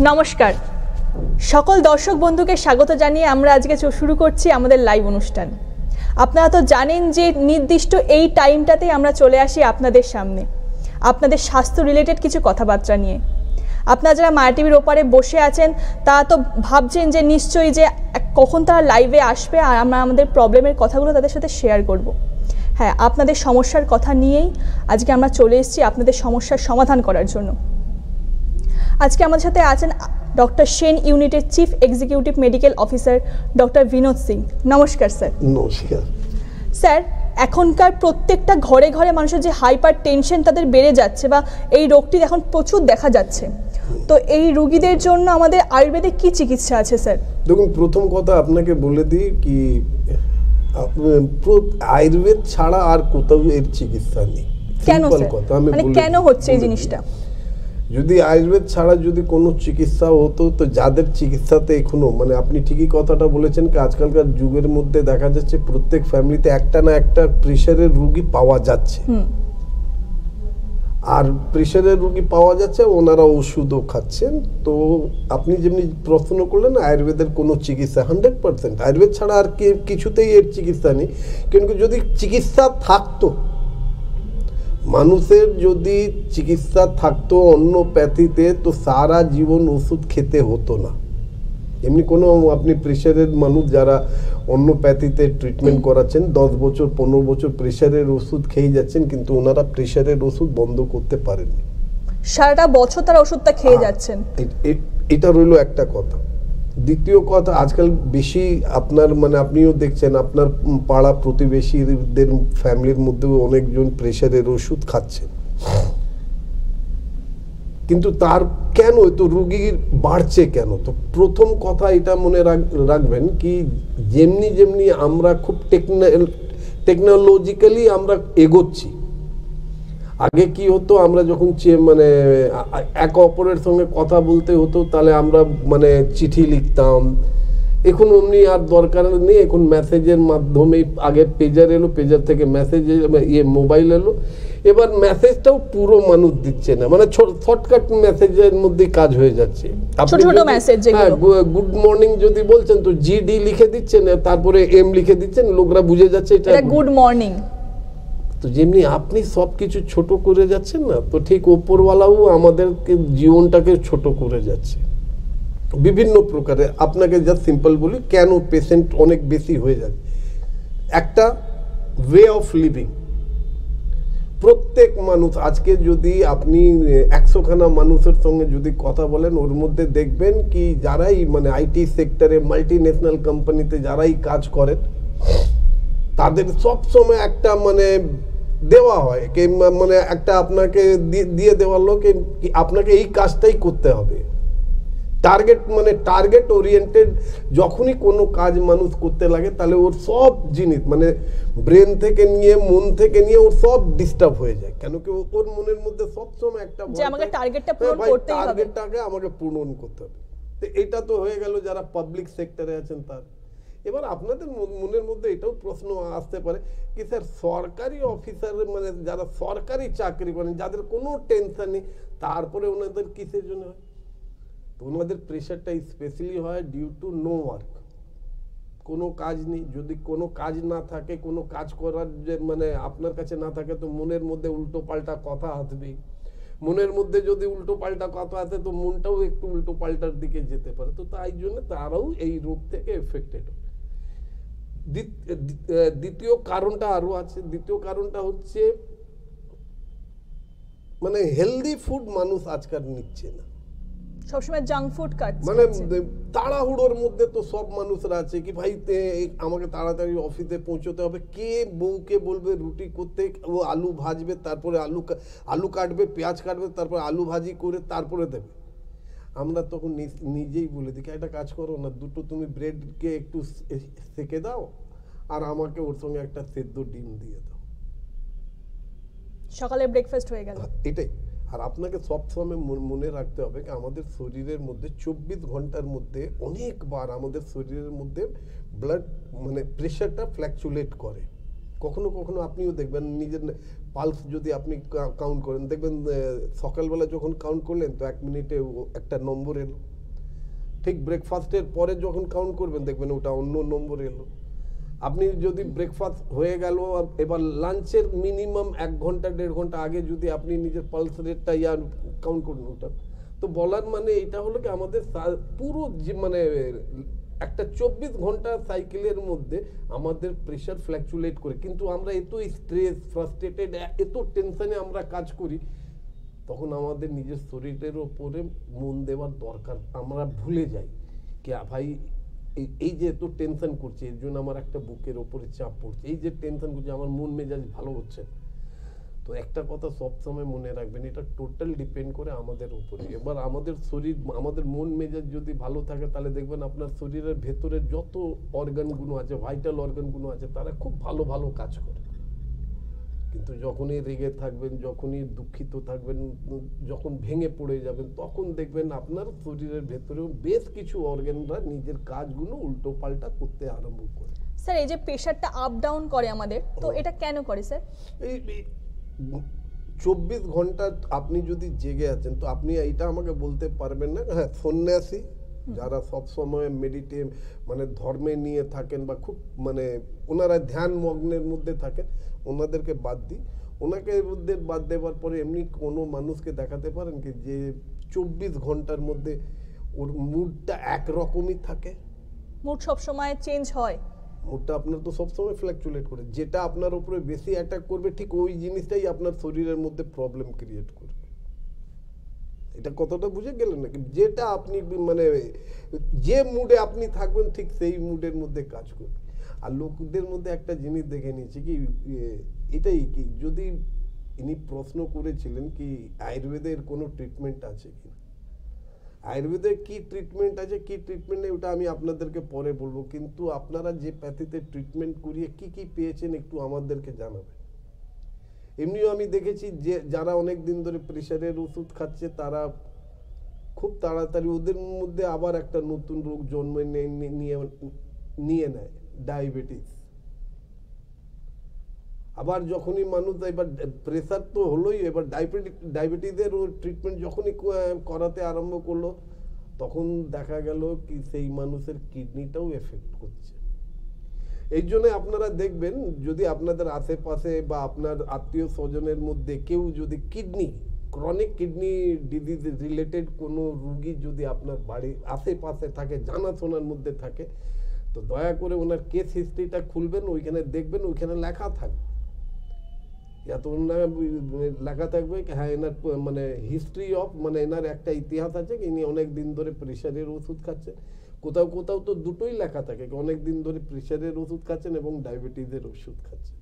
নমস্কার সকল দর্শক বন্ধুকে স্বাগত জানিয়ে আমরা আজকে শুরু করছি আমাদের লাইভ অনুষ্ঠান। আপনারা তো জানেন যে নির্দিষ্ট এই টাইমটাতেই আমরা চলে আসি আপনাদের সামনে আপনাদের স্বাস্থ্য রিলেটেড কিছু কথাবার্তা নিয়ে। আপনারা যারা মায়া টিভির ওপারে বসে আছেন তারা তো ভাবছেন যে নিশ্চয়ই যে কখন তারা লাইভে আসবে আর আমরা আমাদের প্রবলেমের কথাগুলো তাদের সাথে শেয়ার করব। হ্যাঁ, আপনাদের সমস্যার কথা নিয়েই আজকে আমরা চলে এসেছি আপনাদের সমস্যার সমাধান করার জন্য। আজকে আমাদের সাথে আছেন ডক্টর সেন ইউনিটের chief executive medical officer doctor Binod Singh. নমস্কার স্যার। নমস্কার স্যার, এখনকার প্রত্যেকটা ঘরে ঘরে মানুষের যে হাইপার টেনশন তাদের বেড়ে যাচ্ছে বা এই রোগটি এখন প্রচুর দেখা যাচ্ছে, তো এই রোগীদের জন্য আমাদের আয়ুর্বেদে কি চিকিৎসা আছে স্যার? দেখুন, প্রথম কথা আপনাকে বলে দিই কি আয়ুর্বেদ ছাড়া আর কোথাও এর চিকিৎসা নেই। কেন স্যার? মানে কেন হচ্ছে এই জিনিসটা? যদি আয়ুর্বেদ ছাড়া যদি কোনো চিকিৎসা হতো তো যাদের চিকিৎসাতে এখনো মানে আপনি ঠিকই কথাটা বলেছেন কি আজকালকার যুগের মধ্যে দেখা যাচ্ছে প্রত্যেক ফ্যামিলিতে একটা না একটা প্রেশারের রোগী পাওয়া যাচ্ছে, আর প্রেশারের রোগী পাওয়া যাচ্ছে, ওনারা ওষুধও খাচ্ছেন। তো আপনি যেমনি প্রশ্ন করলেন আয়ুর্বেদের কোনো চিকিৎসা 100% আয়ুর্বেদ ছাড়া আর কিছুতেই এর চিকিৎসা নেই। কিন্তু যদি চিকিৎসা থাকতো, মানুষের যদি চিকিৎসা থাকতো অন্যপ্যাথিতে, তো সারা জীবন ওষুধ খেতে হতো না। এমনি কোনো আপনি প্রেশারের মানুষ যারা অন্যপ্যাথিতে ট্রিটমেন্ট করাচ্ছেন 10 বছর 15 বছর প্রেশারের ওষুধ খেয়ে যাচ্ছেন, কিন্তু ওনারা প্রেশারের ওষুধ বন্ধ করতে পারেননি, সারাটা বছর তারা ওষুধটা খেয়ে যাচ্ছেন। এটা রইল একটা কথা। দ্বিতীয় কথা, আজকাল বেশি আপনার মানে আপনিও দেখছেন আপনার পাড়া প্রতিবেশীদের ফ্যামিলির মধ্যেও অনেকজন প্রেশারের ওষুধ খাচ্ছেন, কিন্তু তার কেন তো রোগীর বাড়ছে কেন? তো প্রথম কথা এটা মনে রাখবেন কি যেমনি যেমনি আমরা খুব টেকনোলজিক্যালি আমরা এগোচ্ছি। আগে কি হতো, আমরা যখন মানে এক অপরের সঙ্গে কথা বলতে হতো তাহলে আমরা মানে চিঠি লিখতাম, এখন অমনি আর দরকার নেই, এখন মেসেজের মাধ্যমে। আগে পেজার এলো, পেজার থেকে মেসেজ মোবাইল এলো, এবার মেসেজটাও পুরো মানুষ দিচ্ছে না, মানে শর্টকাট মেসেজের মধ্যে কাজ হয়ে যাচ্ছে। গুড মর্নিং যদি বলছেন তো জিডি লিখে দিচ্ছেন, তারপরে এম লিখে দিচ্ছেন, লোকরা বুঝে যাচ্ছে এটা গুড মর্নিং। তো যেমনি আপনি সবকিছু ছোট করে যাচ্ছেন না, তো ঠিক ওপরওয়ালাও আমাদেরকে জীবনটাকে ছোট করে যাচ্ছে বিভিন্ন প্রকারে। আপনাকে জাস্ট সিম্পল বলি কেন পেশেন্ট অনেক বেশি হয়ে যায়। একটা ওয়ে অফ লিভিং, প্রত্যেক মানুষ আজকে যদি আপনি 100খানা মানুষের সঙ্গে যদি কথা বলেন, ওর মধ্যে দেখবেন কি যারাই মানে আইটি সেক্টরে মাল্টি ন্যাশনাল কোম্পানিতে যারাই কাজ করেন, তাদের সবসময় একটা মানে দেওয়া হয় কি মানে একটা আপনাকে দিয়ে দেওয়া লোক আপনাকে এই কাজটাই করতে হবে। টার্গেট মানে টার্গেট ওরিয়েন্টেড যখনই কোনো কাজ মানুষ করতে লাগে তাহলে ওর সব জিনিস মানে ব্রেন থেকে নিয়ে মন থেকে নিয়ে ওর সব ডিস্টার্ব হয়ে যায়। কেন কি ওর মনের মধ্যে সবসময় একটা যে আমাকে টার্গেটটা পূরণ করতেই হবে, টার্গেটটাকে আমাকে পূরণ করতে হবে। তো এটা তো হয়ে গেল যারা পাবলিক সেক্টরে আছেন তার। এবার আপনাদের মনের মধ্যে এটাও প্রশ্ন আসতে পারে কি স্যার সরকারি অফিসার মানে যারা সরকারি চাকরি করেন, যাদের কোনো টেনশন নেই, তারপরে ওনাদের কিসের জন্য হয়? তো ওনাদের প্রেশারটা স্পেশালি হয় ডিউ টু নো ওয়ার্ক, কোনো কাজ নেই। যদি কোনো কাজ না থাকে, কোনো কাজ করার যে মানে আপনার কাছে না থাকে, তো মনের মধ্যে উল্টো পাল্টা কথা আসবে। মনের মধ্যে যদি উল্টো পাল্টা কথা আসে তো মনটাও একটু উল্টো পাল্টার দিকে যেতে পারে। তো তাই জন্য তারাও এই রোগ থেকে এফেক্টেড হয়। দ্বিতীয় কারণটা আরো আছে। দ্বিতীয় কারণটা হচ্ছে মানে হেলদি ফুড মানুষ আজকাল নিচ্ছে না, সবসময় জাঙ্ক ফুড খাচ্ছে। মানে তাড়াহুড়োর মধ্যে তো সব মানুষরা আছে কি ভাই আমাকে তাড়াতাড়ি অফিসে পৌঁছতে হবে, কে বউকে বলবে রুটি করতে, ও আলু ভাজবে, তারপরে আলু কাটবে, পেঁয়াজ কাটবে, তারপরে আলু ভাজি করে তারপরে দেবে। আমরা তখন নিজেই বলে দিই একটা কাজ করো না, দুটো তুমি ব্রেডকে একটু সেকে দাও আর আমাকে ওর সঙ্গে একটা সেদ্ধ ডিম দিয়ে দাও, সকালে ব্রেকফাস্ট হয়ে গেল। এটাই। আর আপনাকে সবসময় মনে রাখতে হবে কি আমাদের শরীরের মধ্যে 24 ঘন্টার মধ্যে অনেকবার আমাদের শরীরের মধ্যে ব্লাড মানে প্রেশারটা ফ্ল্যাকচুয়েট করে। কখনো কখনো আপনিও দেখবেন নিজের পালস যদি আপনি কাউন্ট করেন, দেখবেন সকালবেলা যখন কাউন্ট করলেন তো 1 মিনিটে একটা নম্বর এলো, ঠিক ব্রেকফাস্টের পরে যখন কাউন্ট করবেন দেখবেন ওটা অন্য নম্বর এলো। আপনি যদি ব্রেকফাস্ট হয়ে গেল, এবার লাঞ্চের মিনিমাম 1 ঘন্টা 1.5 ঘন্টা আগে যদি আপনি নিজের পালস রেটটা কাউন্ট করুন ওটা। তো বলার মানে এটা হলো কি আমাদের পুরো মানে একটা 24 ঘন্টা সাইকেলের মধ্যে আমাদের প্রেশার ফ্ল্যাকচুয়েট করে, কিন্তু আমরা এত স্ট্রেস, ফ্রাস্ট্রেটেড, এত টেনশনে আমরা কাজ করি, তখন আমাদের নিজের শরীরের ওপরে মন দেওয়ার দরকার আমরা ভুলে যাই। কি ভাই এই যে এত টেনশন করছে এর জন্য আমার একটা বুকের ওপরে চাপ পড়ছে, এই যে টেনশন করছে আমার মন মেজাজ ভালো হচ্ছে। তো একটা কথা সবসময় মনে রাখবেন, এটা টোটাল ডিপেন্ড করে আমাদের উপরে। এবার আমাদের শরীর, আমাদের মন মেজাজ যদি ভালো থাকে তাহলে দেখবেন আপনার শরীরের ভেতরে যত অর্গানগুলো আছে, ভাইটাল অর্গানগুলো আছে, তারা খুব ভালো ভালো কাজ করে। কিন্তু যখনই রেগে থাকবেন, যখনই দুঃখিত থাকবেন, যখন ভেঙে পড়ে যাবেন, তখন দেখবেন আপনার শরীরের ভেতরেও বেশ কিছু অর্গানরা নিজের কাজগুলো উল্টো পাল্টা করতে আরম্ভ করে। স্যার এই যে প্রেশারটা আপ ডাউন করে আমাদের, তো এটা কেন করে স্যার? এই 24 ঘন্টা আপনি যদি জেগে আছেন তো আপনি এইটা আমাকে বলতে পারবেন না। হ্যাঁ, সন্ন্যাসী যারা সব সময় মানে ধর্মে নিয়ে থাকেন বা খুব মানে ওনারা ধ্যান মগ্নের মধ্যে থাকেন, ওনাদেরকে বাদ দিই। ওনাকে বাদ দেওয়ার পরে এমনি কোনো মানুষকে দেখাতে পারেন কি যে 24 ঘন্টার মধ্যে ওর মুডটা একরকমই থাকে? মুড সবসময় চেঞ্জ হয়? মুডটা আপনার তো সবসময় ফ্ল্যাকচুয়েট করে, যেটা আপনার উপরে বেশি অ্যাটাক করবে ঠিক ওই জিনিসটাই আপনার শরীরের মধ্যে প্রবলেম ক্রিয়েট করবে। এটা কতটা বুঝে গেলেন নাকি? যেটা আপনি মানে যে মুডে আপনি থাকবেন ঠিক সেই মুডের মধ্যে কাজ করবে। আর লোকদের মধ্যে একটা জিনিস দেখে নিয়েছি কি, এটাই কি, যদি ইনি প্রশ্ন করেছিলেন কি আয়ুর্বেদের কোনো ট্রিটমেন্ট আছে কি, আয়ুর্বেদের কি ট্রিটমেন্ট আছে কি ট্রিটমেন্ট নেই ওটা আমি আপনাদেরকে পরে বলবো, কিন্তু আপনারা যে প্যাথিতে ট্রিটমেন্ট করিয়ে কি কি পেয়েছেন একটু আমাদেরকে জানাবেন। এমনিও আমি দেখেছি যে যারা অনেক দিন ধরে প্রেশারের ওষুধ খাচ্ছে তারা খুব তাড়াতাড়ি ওদের মধ্যে আবার একটা নতুন রোগ জন্ম নিয়ে নেয়, ডায়াবেটিস। আবার যখনই মানুষ, এবার প্রেশার তো হলোই, এবার ডায়াবেটিসের ট্রিটমেন্ট যখনই করাতে আরম্ভ করলো তখন দেখা গেল কি সেই মানুষের কিডনিটাও এফেক্ট করছে। এই জন্য আপনারা দেখবেন যদি আপনাদের আশেপাশে বা আপনার আত্মীয় স্বজনের মধ্যে কেউ যদি ক্রনিক কিডনি ডিজিজ রিলেটেড কোনো রুগী যদি আপনার বাড়ির আশেপাশে থাকে, জানাশোনার মধ্যে থাকে, তো দয়া করে ওনার কেস হিস্ট্রিটা খুলবেন, ওইখানে দেখবেন ওইখানে লেখা থাকবে, লেখা থাকবে হ্যাঁ এনার মানে হিস্ট্রি অফ, মানে এনার একটা ইতিহাস আছে কি ইনি অনেক দিন ধরে প্রেশারের ওষুধ খাচ্ছেন। কোথাও কোথাও তো দুটোই লেখা থাকে, অনেক দিন ধরে প্রেশারের ওষুধ খাচ্ছেন এবং ডায়াবেটিসের ওষুধ খাচ্ছেন।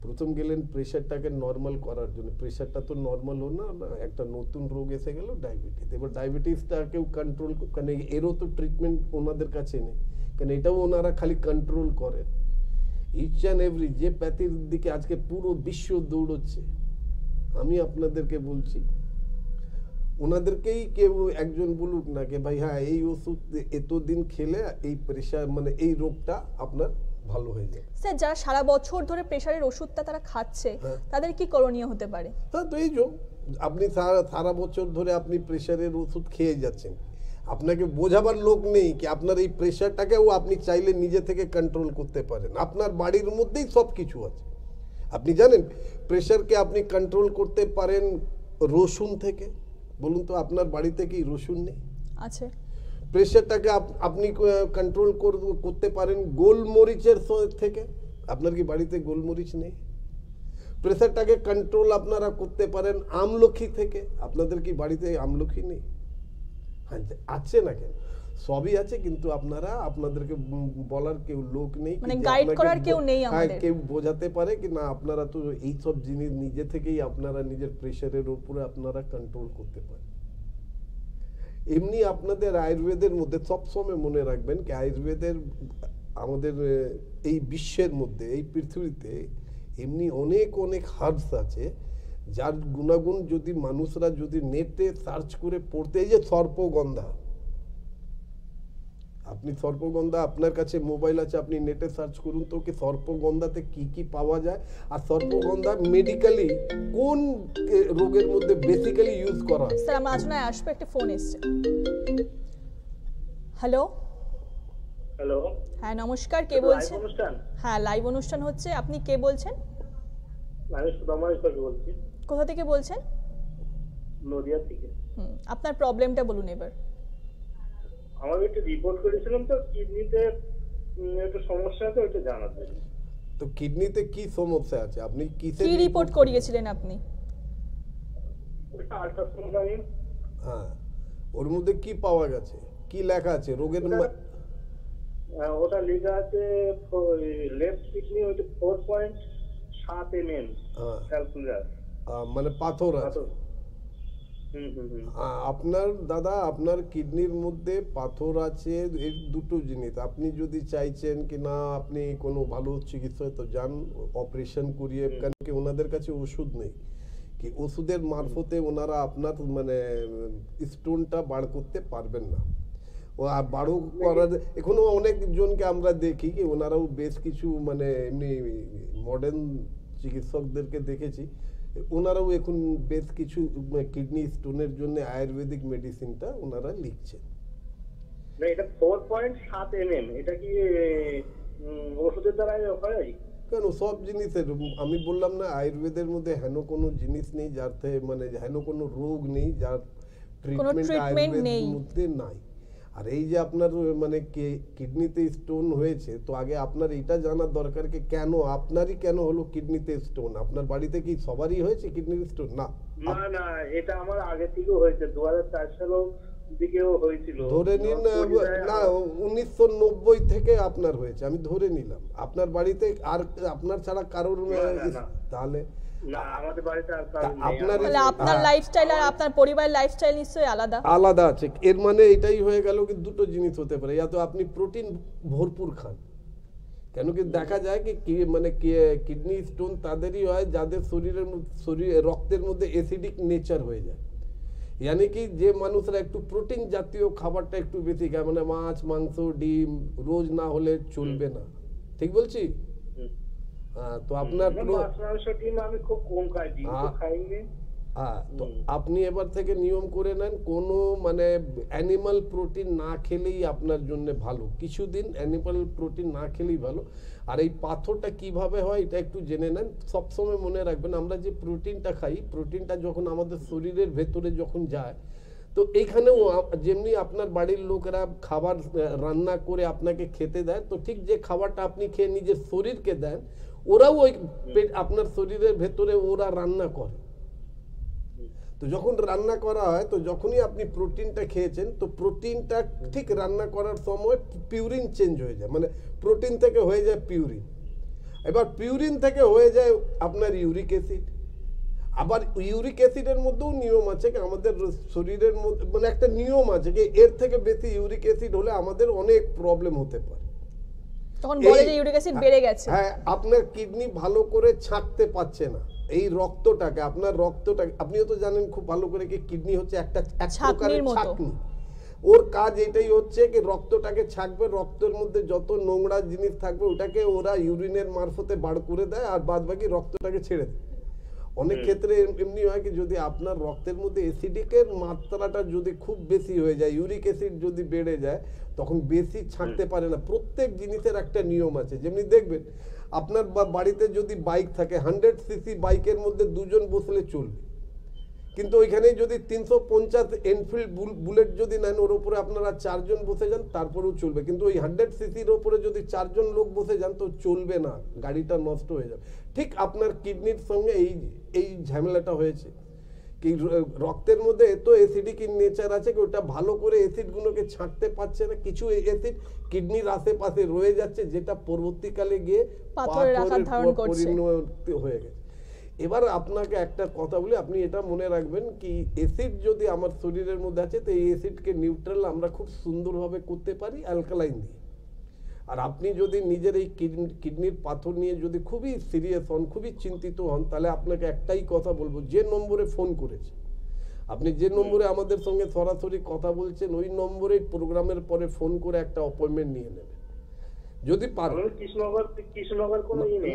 প্রথম গেলেন প্রেশারটাকে নর্মাল করার জন্য, প্রেশারটা তো নর্মাল হলো না, একটা নতুন রোগ এসে গেল ডায়াবেটিস। এবার ডায়াবেটিসটাকেও কন্ট্রোল, কারণ এরও তো ট্রিটমেন্ট ওনাদের কাছে নেই, কারণ এটাও ওনারা খালি কন্ট্রোল করেন। ইচ অ্যান্ড এভরি যে প্যাথির দিকে আজকে পুরো বিশ্ব দৌড়চ্ছে, আমি আপনাদেরকে বলছি ওনাদেরকেই কেউ একজন বলুক না যে ভাই হ্যাঁ এই ওষুধ এতদিন খেলে এই প্রেশার মানে এই রোগটা আপনার ভালো হয়ে যাবে। স্যার যারা সারা বছর ধরে প্রেশারের ওষুধটা তারা খাচ্ছে তাদের কি করণীয় হতে পারে? হ্যাঁ, তো এই যে আপনি সারা বছর ধরে আপনি প্রেশারের ওষুধ খেয়ে যাচ্ছেন, আপনাকে বোঝাবার লোক নেই কি আপনার এই প্রেশারটাকেও আপনি চাইলে নিজে থেকে কন্ট্রোল করতে পারেন। আপনার বাড়ির মধ্যেই সব কিছু আছে। আপনি জানেন প্রেশারকে আপনি কন্ট্রোল করতে পারেন রসুন থেকে। বলুন তো আপনার বাড়িতে কি রসুন নেই? আছে। প্রেশারটাকে আপনি কন্ট্রোল করতে পারেন গোলমরিচের থেকে। আপনার কি বাড়িতে গোলমরিচ নেই? প্রেশারটাকে কন্ট্রোল আপনারা করতে পারেন আমলকি থেকে। আপনাদের কি বাড়িতে আমলকি নেই? হ্যাঁ আছে না, কেন সবই আছে, কিন্তু আপনাদেরকে বলার কেউ লোক নেই, মানে গাইড করার কেউ নেই আমাদের, কেউ বোঝাতে পারে কি না আপনারা তো এই সব জিনিস নিজে থেকেই আপনারা নিজের প্রেশারের উপরে আপনারা কন্ট্রোল করতে পারেন। এমনি আপনাদের আয়ুর্বেদের মধ্যে সবসময় মনে রাখবেন কি আয়ুর্বেদের আমাদের এই বিশ্বের মধ্যে এই পৃথিবীতে এমনি অনেক অনেক হার্বস আছে যার গুণাগুণ যদি মানুষরা যদি নেটে সার্চ করে পড়তে, এই যে সর্পগন্ধা, আপনি সর্পগন্ধা আপনার কাছে মোবাইল আছে, আপনি নেটে সার্চ করুন তো কি সর্পগন্ধাতে কি কি পাওয়া যায়, আর সর্পগন্ধা মেডিকেলি কোন রোগের মধ্যে বেসিক্যালি ইউজ করা হয়। স্যার আমার আজকে আসবে একটা ফোন এসেছে। হ্যালো, হ্যালো, হ্যাঁ নমস্কার, কে লাইভ বলছেন? অনুষ্ঠান। হ্যাঁ, লাইভ অনুষ্ঠান হচ্ছে। আপনি কে বলছেন? আমি সুদাময় থেকে বলছি, কোথা থেকে বলছেন? নদিয়া থেকে। আপনার প্রবলেমটা বলুন এবার। আমার একটু রিপোর্ট করেছিলাম তো কিডনিতে একটু সমস্যা আছে, ওইটা জানাতে। তো কিডনিতে কি সমস্যা আছে, আপনি কিসের কি রিপোর্ট করিয়েছিলেন আপনি? ওইটা আল্ট্রাসাউন্ড। হ্যাঁ, ওর মধ্যে কি পাওয়া গেছে, কি লেখা আছে রোগের ওটা লেখা আছে লেফট কিডনি, ওইটা 4.7 mm ক্যালকুলার, মানে পাথর আছে। আপনার দাদা, আপনার কিডনির মধ্যে পাথর আছে, এই দুটো জিনিস। আপনি যদি চাইছেন কি না আপনি কোনো ভালো চিকিৎসা তো যান, অপারেশন করিয়ে, কারণ কি ওনাদের কাছে ওষুধ নেই, কি ওষুধের মারফতে ওনারা আপনার মানে স্টোনটা বার করতে পারবেন না। ও আর বারো করার এখনো অনেক জনকে আমরা দেখি কি ওনারাও বেশ কিছু মানে এমনি মডার্ন চিকিৎসকদেরকে দেখেছি, ওনারাও এখন বেশ কিছু কিডনি স্টোনের জন্য আয়ুর্বেদিক মেডিসিনটা ওনারা লিখছেন। না, এটা 4.7 mm, এটা কি ওষুধের দ্বারা হয়? কেন, সব জিনিসের আমি বললাম না, আয়ুর্বেদের মধ্যে হেন কোনো জিনিস নেই যার থেকে মানে হেন কোনো রোগ নেই যার ট্রিটমেন্ট আয়ুর্বেদের মধ্যে নাই। আর এই যে আপনার মানে কিডনিতে স্টোন হয়েছে, তো আগে আপনার এটা জানার দরকার কি কেন আপনারই কেন হলো কিডনিতে স্টোন। আপনার বাড়িতে কি সবারই হয়েছে কিডনির স্টোন? না না না, এটা আমার আগে থেকেও হয়েছে, 2004 সালেও দিকেও হয়েছিল। ধরে নিন না 1990 থেকে আপনার হয়েছে, আমি ধরে নিলাম আপনার বাড়িতে আর আপনার ছাড়া কারোর, তাহলে না আমাদের বাড়িতে আর কারণ নেই। আপনার লাইফস্টাইল আর আপনার পরিবারের লাইফস্টাইল নিশ্চয়ই আলাদা আলাদা আছে। এর মানে এটাই হয়ে গেল কি দুটো জিনিস হতে পারে, ইয়া তো আপনি প্রোটিন ভরপুর খান, কেন কি দেখা যায় কি মানে কিডনি স্টোন তাদেরই হয় যাদের শরীরে রক্তের মধ্যে অ্যাসিডিক নেচার হয়ে যায়। यानी कि যে মানুষরা একটু প্রোটিন জাতীয় খাবারটা একটু বেশি খায়, মানে মাছ মাংস ডিম রোজ না হলে চলবে না, ঠিক বলছি? হ্যাঁ, তো আপনার আমি খুব কম খাই, ডিম তো খাইনি। হ্যাঁ, তো আপনি এবার থেকে নিয়ম করে নেন কোনো মানে অ্যানিমাল প্রোটিন না খেলেই আপনার জন্য ভালো, কিছুদিন অ্যানিমাল প্রোটিন না খেলেই ভালো। আর এই পাথরটা কিভাবে হয় এটা একটু জেনে নেন। সবসময় মনে রাখবেন আমরা যে প্রোটিনটা খাই, প্রোটিনটা যখন আমাদের শরীরের ভেতরে যখন যায়, তো এইখানেও যেমনি আপনার বাড়ির লোকেরা খাবার রান্না করে আপনাকে খেতে দেয়, তো ঠিক যে খাবারটা আপনি খেয়ে নিজের শরীরকে দেন, ওরাও ওই আপনার শরীরের ভেতরে ওরা রান্না করে। তো যখন রান্না করা হয়, তো যখনই আপনি প্রোটিনটা খেয়েছেন, তো প্রোটিনটা ঠিক রান্না করার সময় পিউরিন চেঞ্জ হয়ে যায়, মানে প্রোটিন থেকে হয়ে যায় পিউরিন। এবার পিউরিন থেকে হয়ে যায় আপনার ইউরিক অ্যাসিড। আবার ইউরিক অ্যাসিডের মধ্যেও নিয়ম আছে কি আমাদের শরীরের মধ্যে মানে একটা নিয়ম আছে কি এর থেকে বেশি ইউরিক অ্যাসিড হলে আমাদের অনেক প্রবলেম হতে পারে। তখন বলে যে ইউরিক অ্যাসিড বেড়ে গেছে। হ্যাঁ, আপনার কিডনি ভালো করে ছাঁকতে পারছে না এই রক্তটাকে, আপনার রক্তটাকে আপনিও তো জানেন খুব ভালো করে কি কিডনি হচ্ছে একটা এক প্রকারের ছাঁকনি। ওর কাজ এটাই হচ্ছে কি রক্তটাকে ছাঁকবে, রক্তের মধ্যে যত নোংরা জিনিস থাকবে ওটাকে ওরা ইউরিনের মারফতে বার করে দেয় আর বাদ বাকি রক্তটাকে ছেড়ে দেয়। অনেক ক্ষেত্রে এমনি হয় কি যদি আপনার রক্তের মধ্যে অ্যাসিডিকের মাত্রাটা যদি খুব বেশি হয়ে যায়, ইউরিক অ্যাসিড যদি বেড়ে যায়, তখন বেশি ছাঁকতে পারে না। প্রত্যেক জিনিসের একটা নিয়ম আছে। যেমনি দেখবেন আপনার বাড়িতে যদি বাইক থাকে, 100 সিসি বাইকের মধ্যে দুজন বসলে চলবে, কিন্তু ওইখানে যদি 350 এনফিল্ড বুলেট যদি নেন, ওর উপরে আপনারা 4 জন বসে যান তারপরেও চলবে, কিন্তু ওই 100 সিসির উপরে যদি 4 জন লোক বসে যান তো চলবে না, গাড়িটা নষ্ট হয়ে যাবে। ঠিক আপনার কিডনির সঙ্গে এই ঝামেলাটা হয়েছে কি রক্তের মধ্যে এত অ্যাসিডিক নেচার আছে কি ওটা ভালো করে অ্যাসিডগুলোকে ছাঁকতে পারছে না, কিছু অ্যাসিড কিডনির আশেপাশে রয়ে যাচ্ছে, যেটা পরবর্তীকালে গিয়ে পাথরের পরিণত হয়ে গেছে। এবার আপনাকে একটা কথা বলি, আপনি এটা মনে রাখবেন কি অ্যাসিড যদি আমার শরীরের মধ্যে আছে, তো এই অ্যাসিডকে নিউট্রাল আমরা খুব সুন্দরভাবে করতে পারি অ্যালকালাইন দিয়ে। আর আপনি যদি নিজের এই কিডনির পাথর নিয়ে যদি খুবই সিরিয়াস হন, খুবই চিন্তিত হন, তাহলে আপনাকে একটাই কথা বলবো, যে নম্বরে ফোন করেছে আপনি, যে নম্বরে আমাদের সঙ্গে সরাসরি কথা বলছেন, ওই নম্বরে প্রোগ্রামের পরে ফোন করে একটা অ্যাপয়েন্টমেন্ট নিয়ে নেবেন যদি পারেন।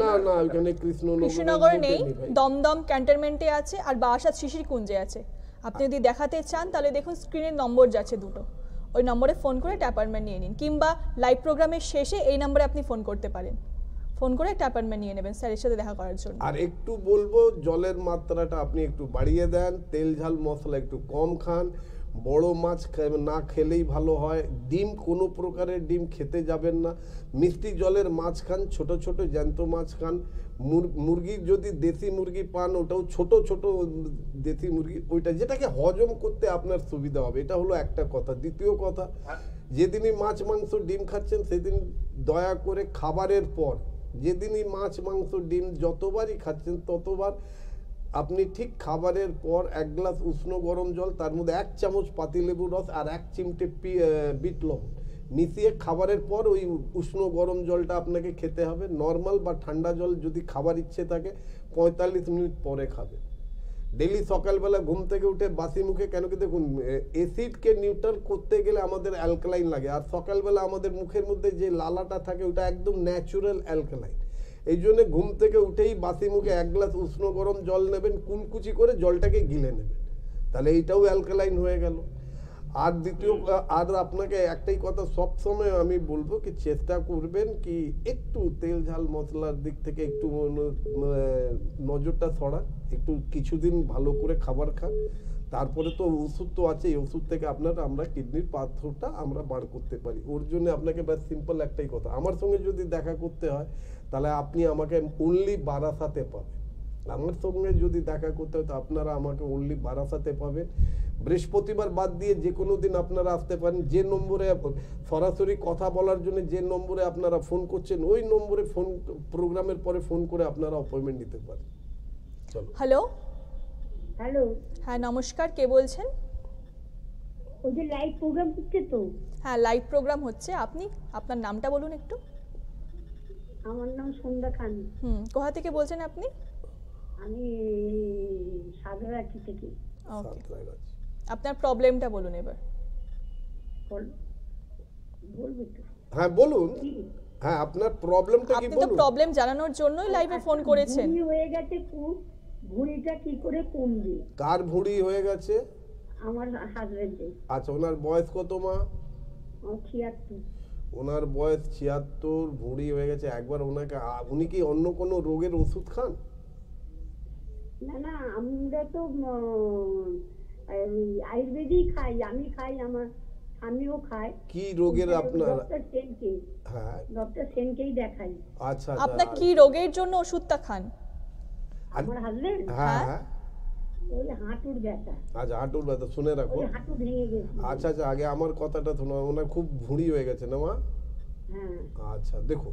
না না, ওইখানে কৃষ্ণনগর নেই, দমদম ক্যান্টনমেন্টে আছে আর বারাসাত শিশিরকুঞ্জে আছে। আপনি যদি দেখাতে চান তাহলে দেখুন স্ক্রিনের নম্বর যাচ্ছে দুটো, ওই নম্বরে ফোন করে একটা অ্যাপয়েন্টমেন্ট নিয়ে নিন, কিংবা লাইভ প্রোগ্রামের শেষে এই নম্বরে আপনি ফোন করতে পারেন, ফোন করে একটা অ্যাপয়েন্টমেন্ট নিয়ে নেবেন স্যারের সাথে দেখা করার জন্য। আর একটু বলবো, জলের মাত্রাটা আপনি একটু বাড়িয়ে দেন, তেল ঝাল মশলা একটু কম খান, বড় মাছ না খেলেই ভালো হয়, ডিম কোনো প্রকারের ডিম খেতে যাবেন না, মিষ্টি জলের মাছ খান, ছোট ছোট জ্যান্ত মাছ খান, মুরগি যদি দেশি মুরগি পান ওটাও ছোট ছোট দেশি মুরগি, ওইটা যেটাকে হজম করতে আপনার সুবিধা হবে, এটা হলো একটা কথা। দ্বিতীয় কথা, যেদিনই মাছ মাংস ডিম খাচ্ছেন সেদিন দয়া করে খাবারের পর, যেদিনই মাছ মাংস ডিম যতবারই খাচ্ছেন ততবার আপনি ঠিক খাবারের পর 1 গ্লাস উষ্ণ গরম জল, তার মধ্যে 1 চামচ পাতিলেবুর রস আর 1 চিমটে বিট লবণ মিশিয়ে খাবারের পর ওই উষ্ণ গরম জলটা আপনাকে খেতে হবে। নর্মাল বা ঠান্ডা জল যদি খাবার ইচ্ছে থাকে 45 মিনিট পরে খাবেন। ডেলি সকালবেলা ঘুম থেকে উঠে বাসি মুখে, কেন কি দেখুন অ্যাসিডকে নিউট্রাল করতে গেলে আমাদের অ্যালকালাইন লাগে, আর সকালবেলা আমাদের মুখের মধ্যে যে লালাটা থাকে ওটা একদম ন্যাচুরাল অ্যালকালাইন। এই জন্য ঘুম থেকে উঠেই বাসি মুখে 1 গ্লাস উষ্ণ গরম জল নেবেন, কুলকুচি করে জলটাকে গিলে নেবেন, তাহলে এইটাও অ্যালকালাইন হয়ে গেল। আর দ্বিতীয়, আর আপনাকে একটাই কথা সবসময় আমি বলবো কি চেষ্টা করবেন কি একটু তেল ঝাল মশলার দিক থেকে একটু নজরটা সরান, একটু কিছুদিন ভালো করে খাবার খান, তারপরে তো ওষুধ তো আছে, এই ওষুধ থেকে আমরা কিডনির পাথরটা আমরা বার করতে পারি। ওর জন্য আপনাকে ব্যাস সিম্পল একটাই কথা, আমার সঙ্গে যদি দেখা করতে হয় তাহলে আপনি আমাকে অনলি বারাসাতে পাবেন। আমার সঙ্গে যদি দেখা করতে হয় তো আপনারা আমাকে অনলি বারাসাতে পাবেন। বৃহস্পতিবার বাদ দিয়ে যে কোনো দিন আপনারা আসতে পারেন। যে নম্বরে সরাসরি কথা বলার জন্য যে নম্বরে আপনারা ফোন করছেন ওই নম্বরে ফোন, প্রোগ্রামের পরে ফোন করে আপনারা অ্যাপয়েন্টমেন্ট নিতে পারেন। চলো। হ্যালো, হ্যালো, হ্যাঁ নমস্কার, কে বলছেন? ওই যে লাইভ প্রোগ্রাম হচ্ছে তো? হ্যাঁ লাইভ প্রোগ্রাম হচ্ছে, আপনি আপনার নামটা বলুন একটু। আমার নাম সন্ধ্যা খান। কোথা থেকে বলছেন আপনি? আমি সাগরাটি থেকে। ওকে, আপনার প্রবলেমটা বলুন এবার। বলবো তো? হ্যাঁ বলুন। হ্যাঁ আপনার প্রবলেমটা কি আপনি বলুন। তো প্রবলেম জানানোর জন্যই লাইভে ফোন করেছেন। ভুঁড়ি হয়ে গেছে খুব, ভুঁড়িটা কি করে কমবে? কার ভুঁড়ি হয়ে গেছে? আমার হাজবেন্ডের। আচ্ছা, ওনার বয়স কত মা? 76। ওনার বয়স 76, ভুঁড়ি হয়ে গেছে। একবার ওনাকে, উনি কি অন্য কোনো রোগের ওষুধ খান? না না, আমরা তো আয়ুর্বেদিক খাই, আমি খাই, আমার স্বামীও খায়। কি রোগের আপনার? ডক্টর সেনকে। হ্যাঁ ডক্টর সেনকেই দেখাই। আচ্ছা, আপনার কি রোগের জন্য ওষুধটা খান? আমার হাজবেন্ড হ্যাঁ হ্যাঁ ওই হাঁটুর ব্যথা। আচ্ছা, হাঁটুর ব্যথা, শুনে রাখো। ওই হাঁটু ভেঙে গেছে। আচ্ছা আচ্ছা, আগে আমার কথাটা শোনো। ওনার খুব ভুঁড়ি হয়ে গেছে না মা? হ্যাঁ। আচ্ছা দেখো,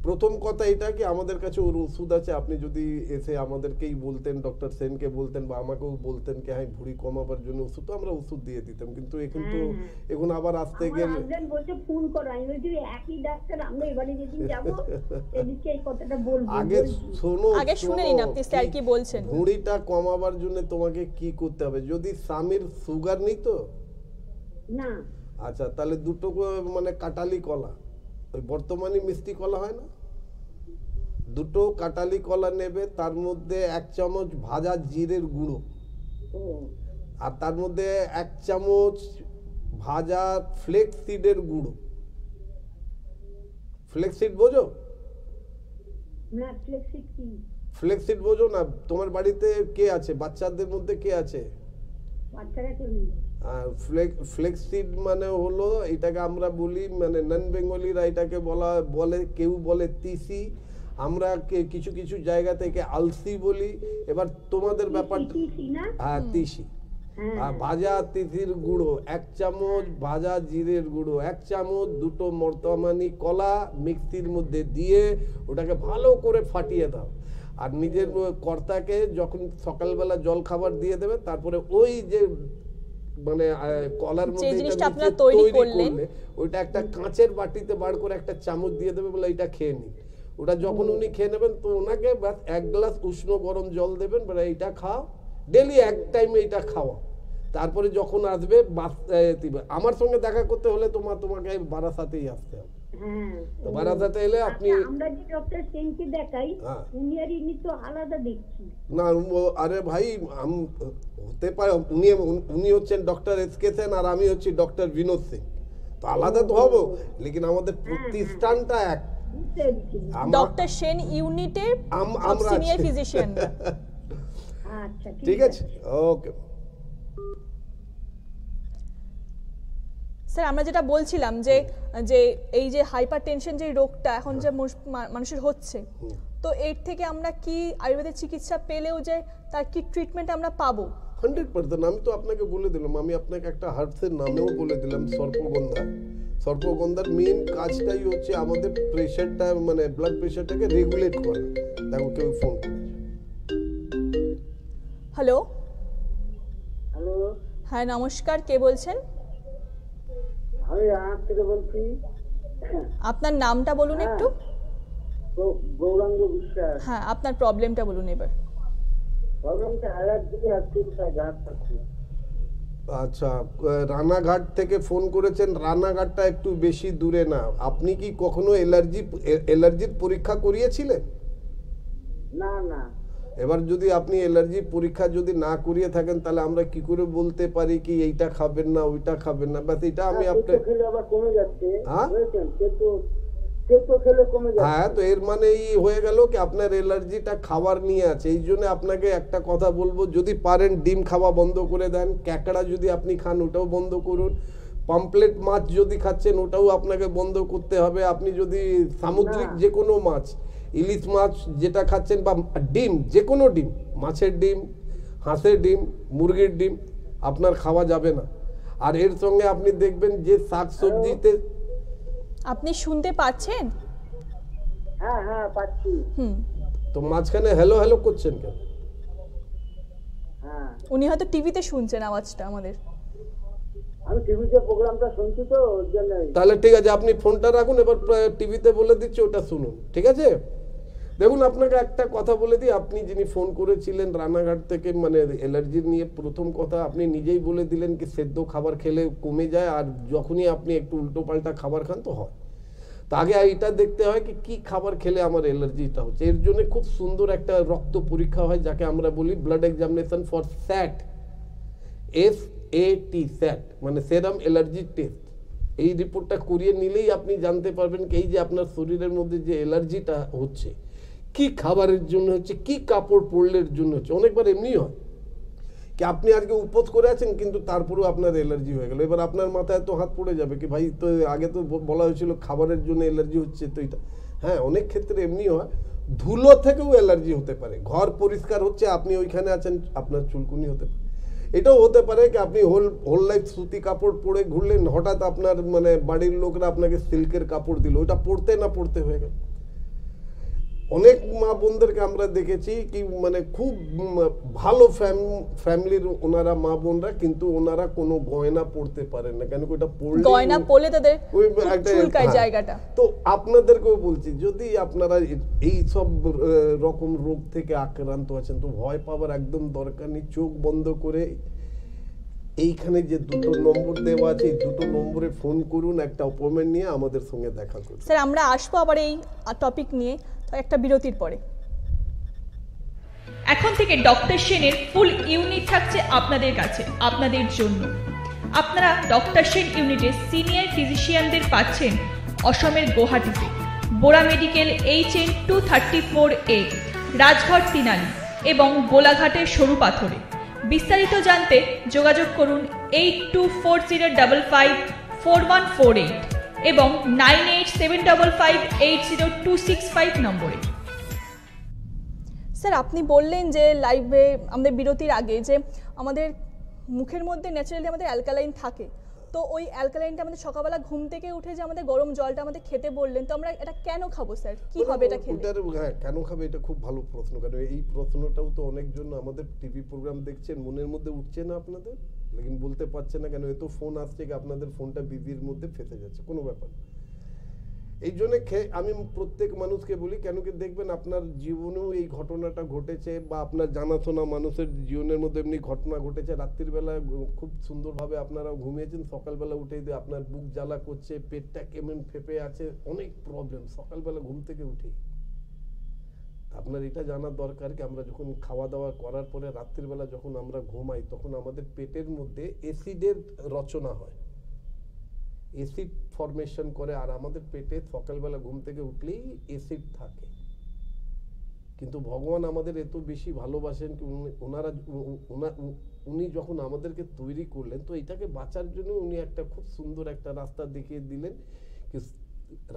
প্রথম কথা এটা কি আমাদের কাছে ওর ওষুধ আছে। আপনি যদি এসে আমাদেরকেই বলতেন, ডক্টর সেনকে বলতেন বা আমাকেও বলতেন কি হ্যাঁ ভুঁড়ি কমাবার জন্য ওষুধ, তো আমরা ওষুধ দিয়ে দিতাম। কিন্তু এখন তো এখন আবার আসতে আমার গেলে হাজবেন্ড বলছে ফোন করো, আমি বলছি একই ডাক্তার, আমরা এবারে যেদিন যাবো সেদিনকে এই কথাটা বলবো। আগে শোনো, আগে শুনে নিন আপনি স্যার কি বলছেন। ভুঁড়িটা কমাবার জন্য তোমাকে কি করতে হবে? যদি স্বামীর সুগার নেই তো না। আচ্ছা, তাহলে দুটো মানে কাটালি কলা, ওই বর্তমানে মিষ্টি কলা হয় না, দুটো কাটালি কলা নেবে, তার মধ্যে 1 চামচ ভাজা জিরের গুঁড়ো, ও আর তার মধ্যে 1 চামচ ভাজা ফ্লেক্স সিডের গুঁড়ো। ফ্লেক্স সিড বোঝো? না, ফ্লেক্সিড কি? ফ্লেক্স সিড বোঝো না? তোমার বাড়িতে কে আছে? বাচ্চাদের মধ্যে কে আছে? বাচ্চারা কেউ নেই। ফ্লেক্স সিড মানে হলো, এটাকে আমরা বলি, মানে নন বেঙ্গলিরা এটাকে বলে, কেউ বলে তিসি, আমরা কিছু কিছু জায়গা থেকে আলসি বলি। এবার তোমাদের ব্যাপারটা, হ্যাঁ তিসি। আর ভাজা তিসির গুঁড়ো 1 চামচ, ভাজা জিরের গুঁড়ো 1 চামচ, দুটো মর্তমানি কলা মিক্সির মধ্যে দিয়ে ওটাকে ভালো করে ফাটিয়ে দাও। আর নিজের কর্তাকে যখন সকালবেলা জল খাবার দিয়ে দেবে, তারপরে ওই যে মানে কলার মধ্যে জিনিসটা আপনারা তৈরি করলেন ওইটা একটা কাঁচের বাটিতে বার করে একটা চামচ দিয়ে দেবে, বলে এটা খেয়ে নি। ওটা যখন উনি খেয়ে নেবেন তো ওনাকে 1 গ্লাস উষ্ণ গরম জল দেবেন, বলে এইটা খাও, ডেলি এক টাইম এইটা খাওয়া। তারপরে যখন আসবে আমার সঙ্গে দেখা করতে হলে তোমাকে বারাসাতেই আসতে হবে। হ্যাঁ তো বারাসাতে এলে আপনি আচ্ছা, আমরা যে ডক্টর সেনকে দেখাই হ্যাঁ। উনি আর ইনি তো আলাদা দেখছি। না আরে ভাই হতে পারে উনি উনি হচ্ছেন ডক্টর এসকে সেন আর আমি হচ্ছি ডক্টর বিনোদ সিং, তো আলাদা তো হবো, লেকিন আমাদের প্রতিষ্ঠানটা এক। বুঝতে পেরেছি। ডক্টর সেন ইউনিটের আমরা সিনিয়র আছি। ফিজিশিয়ান। আচ্ছা ঠিক আছে, ওকে। স্যার আমরা যেটা বলছিলাম যে যে এই যে হাইপার টেনশন যে রোগটা এখন যে মানুষের হচ্ছে, তো এর থেকে আমরা কি আয়ুর্বেদের চিকিৎসা পেলেও যে তার কি ট্রিটমেন্ট আমরা পাবো? 100%। আমি তো আপনাকে বলে দিলাম, আমি আপনাকে একটা হার্বসের নামেও বলে দিলাম, সর্পগন্ধা। সর্পগন্ধার মেন কাজটাই হচ্ছে আমাদের প্রেশারটা, মানে ব্লাড প্রেশারটাকে রেগুলেট করা। দেখো কেউ ফোন করেছে। হ্যালো, হ্যালো, হ্যাঁ নমস্কার, কে বলছেন? আমি রানাঘাট থেকে বলছি। আপনার নামটা বলুন একটু। গৌরাঙ্গ বিশ্বাস। হ্যাঁ, আপনার প্রবলেমটা বলুন এবার। প্রবলেমটা অ্যালার্জি আর চুলকায়, ঘাট থাকছে। আচ্ছা, রানাঘাট থেকে ফোন করেছেন। রানাঘাটটা একটু বেশি দূরে না। আপনি কি কখনো অ্যালার্জির পরীক্ষা করিয়েছিলেন? না না, এবার যদি আপনি অ্যালার্জি পরীক্ষা যদি না করিয়ে থাকেন, তাহলে আমরা কি করে বলতে পারি কি এইটা খাবেন না ওইটা খাবেন না? বাস এটা আমি আপনার খেলে আবার কমে যাচ্ছে, হ্যাঁ? বুঝেছেন? তেতো খেলে কমে যাচ্ছে। হ্যাঁ, তো এর মানে এই হয়ে গেল কি আপনার অ্যালার্জিটা খাবার নিয়ে আছে। এই জন্য আপনাকে একটা কথা বলবো, যদি পারেন ডিম খাওয়া বন্ধ করে দেন। ক্যাকড়া যদি আপনি খান ওটাও বন্ধ করুন। পমফ্লেট মাছ যদি খাচ্ছেন ওটাও আপনাকে বন্ধ করতে হবে। আপনি যদি সামুদ্রিক যে কোনো মাছ, ইলিশ মাছ যেটা খাচ্ছেন, বা ডিম, যে কোনো ডিম, মাছের ডিম, হাঁসের ডিম, মুরগির ডিম আপনার খাওয়া যাবে না। আর এর সঙ্গে আপনি দেখবেন যে শাক সবজিতে, আপনি শুনতে পাচ্ছেন? হ্যাঁ হ্যাঁ পাচ্ছি। তো মাঝখানে হ্যালো হ্যালো করছেন কেন? হ্যাঁ, উনি হয়তো টিভিতে শুনছেন আওয়াজটা আমাদের। আমি টিভিতে প্রোগ্রামটা শুনছি তো, ওর জন্য। তাহলে ঠিক আছে, আপনি ফোনটা রাখুন, এবার টিভিতে বলে দিচ্ছি ওটা শুনুন, ঠিক আছে? দেখুন, আপনাকে একটা কথা বলে দিই, আপনি যিনি ফোন করেছিলেন রানাঘাট থেকে, মানে অ্যালার্জি নিয়ে, প্রথম কথা আপনি নিজেই বলে দিলেন কি সেদ্ধ খাবার খেলে কমে যায়, আর যখনই আপনি একটু উল্টো পাল্টা খাবার খান তো হয়। তো আগে এটা দেখতে হয় কি কি খাবার খেলে আমার অ্যালার্জিটা হচ্ছে। এর জন্য খুব সুন্দর একটা রক্ত পরীক্ষা হয়, যাকে আমরা বলি blood examination for SAT, SAT, SAT মানে সেরাম অ্যালার্জি টেস্ট। এই রিপোর্টটা করিয়ে নিলেই আপনি জানতে পারবেন কি এই যে আপনার শরীরের মধ্যে যে অ্যালার্জিটা হচ্ছে, কি খাবারের জন্য হচ্ছে, কি কাপড় পরলের জন্য হচ্ছে। অনেকবার এমনি হয় কি আপনি আজকে উপোস করে আছেন কিন্তু তারপরেও আপনার অ্যালার্জি হয়ে গেল। এবার আপনার মাথায় তো হাত পড়ে যাবে কি ভাই, তো আগে তো বলা হয়েছিল খাবারের জন্য অ্যালার্জি হচ্ছে, তো এটা হ্যাঁ অনেক ক্ষেত্রে এমনি হয়। ধুলো থেকেও অ্যালার্জি হতে পারে। ঘর পরিষ্কার হচ্ছে, আপনি ওইখানে আছেন, আপনার চুলকুনি হতে পারে। এটাও হতে পারে কি আপনি হোল লাইফ সুতি কাপড় পরে ঘুরলেন, হঠাৎ আপনার মানে বাড়ির লোকরা আপনাকে সিল্কের কাপড় দিল, ওটা পরতে না পরতে হয়ে গেল। অনেক মা বোনদেরকে আমরা দেখেছি কি মানে খুব ভালো ফ্যামিলির ওনারা মা বোনরা, কিন্তু ওনারা কোনো গয়না পরতে পারেন না। কেন? ওটা পরলে গয়না পরলে তাদের ওই খুব একটা চুলকায় হ্যাঁ। জায়গাটা। তো আপনাদেরকেও বলছি, যদি আপনারা এই সব রকম রোগ থেকে আক্রান্ত আছেন তো ভয় পাওয়ার একদম দরকার নেই। চোখ বন্ধ করে এইখানে যে দুটো নম্বর দেওয়া আছে, এই দুটো নম্বরে ফোন করুন, একটা অ্যাপয়েন্টমেন্ট নিয়ে আমাদের সঙ্গে দেখা করুন। স্যার আমরা আসবো আবার এই টপিক নিয়ে, তো একটা বিরতির পরে। এখন থেকে ডক্টর সেনের ফুল ইউনিট থাকছে আপনাদের কাছে, আপনাদের জন্য। আপনারা ডক্টর সেন ইউনিটে সিনিয়র ফিজিশিয়ানদের পাচ্ছেন অসমের গুয়াহাটিতে, বোরা মেডিকেল HN 234A, রাজঘাট তিনালি এবং গোলাঘাটের সরু পাথরে। বিস্তারিত জানতে যোগাযোগ করুন 8240554148 এবং 9875580265 নম্বরে। স্যার আপনি বললেন যে লাইভে আমাদের বিরতির আগে যে আমাদের মুখের মধ্যে ন্যাচারালি আমাদের অ্যালকালাইন থাকে, তো ওই অ্যালকালাইনটা আমাদের সকালবেলা ঘুম থেকে উঠে যে আমাদের গরম জলটা আমাদের খেতে বললেন, তো আমরা এটা কেন খাবো স্যার? কি হবে এটা খেলে? হ্যাঁ, কেন খাবে এটা খুব ভালো প্রশ্ন। কারণ এই প্রশ্নটাও তো অনেকজন আমাদের টিভি প্রোগ্রাম দেখছেন, মনের মধ্যে উঠছে না আপনাদের, লেকিন বলতে পারছে না কেন। এত ফোন আসছে কি আপনাদের ফোনটা বিজির মধ্যে ফেসে যাচ্ছে, কোনো ব্যাপার না। এই জন্য আমি প্রত্যেক মানুষকে বলি, কেন কি দেখবেন আপনার জীবনেও এই ঘটনাটা ঘটেছে বা আপনার জানাশোনা মানুষের জীবনের মধ্যে এমনি ঘটনা ঘটেছে, রাত্রির বেলা খুব সুন্দরভাবে আপনারা ঘুমিয়েছেন, সকালবেলা উঠে দিয়ে আপনার বুক জ্বালা করছে, পেটটা কেমন ফেপে আছে, অনেক প্রবলেম সকালবেলা ঘুম থেকে উঠে। আপনার এটা জানার দরকার কি আমরা যখন খাওয়া দাওয়া করার পরে রাত্রিবেলা যখন আমরা ঘুমাই তখন আমাদের পেটের মধ্যে অ্যাসিডের রচনা হয়, অ্যাসিড ফর্মেশন করে, আর আমাদের পেটে সকালবেলা ঘুম থেকে উঠলেই অ্যাসিড থাকে। কিন্তু ভগবান আমাদের এত বেশি ভালোবাসেন কি উনি যখন আমাদেরকে তৈরি করলেন তো এটাকে বাঁচার জন্য উনি একটা খুব সুন্দর একটা রাস্তা দেখিয়ে দিলেন কি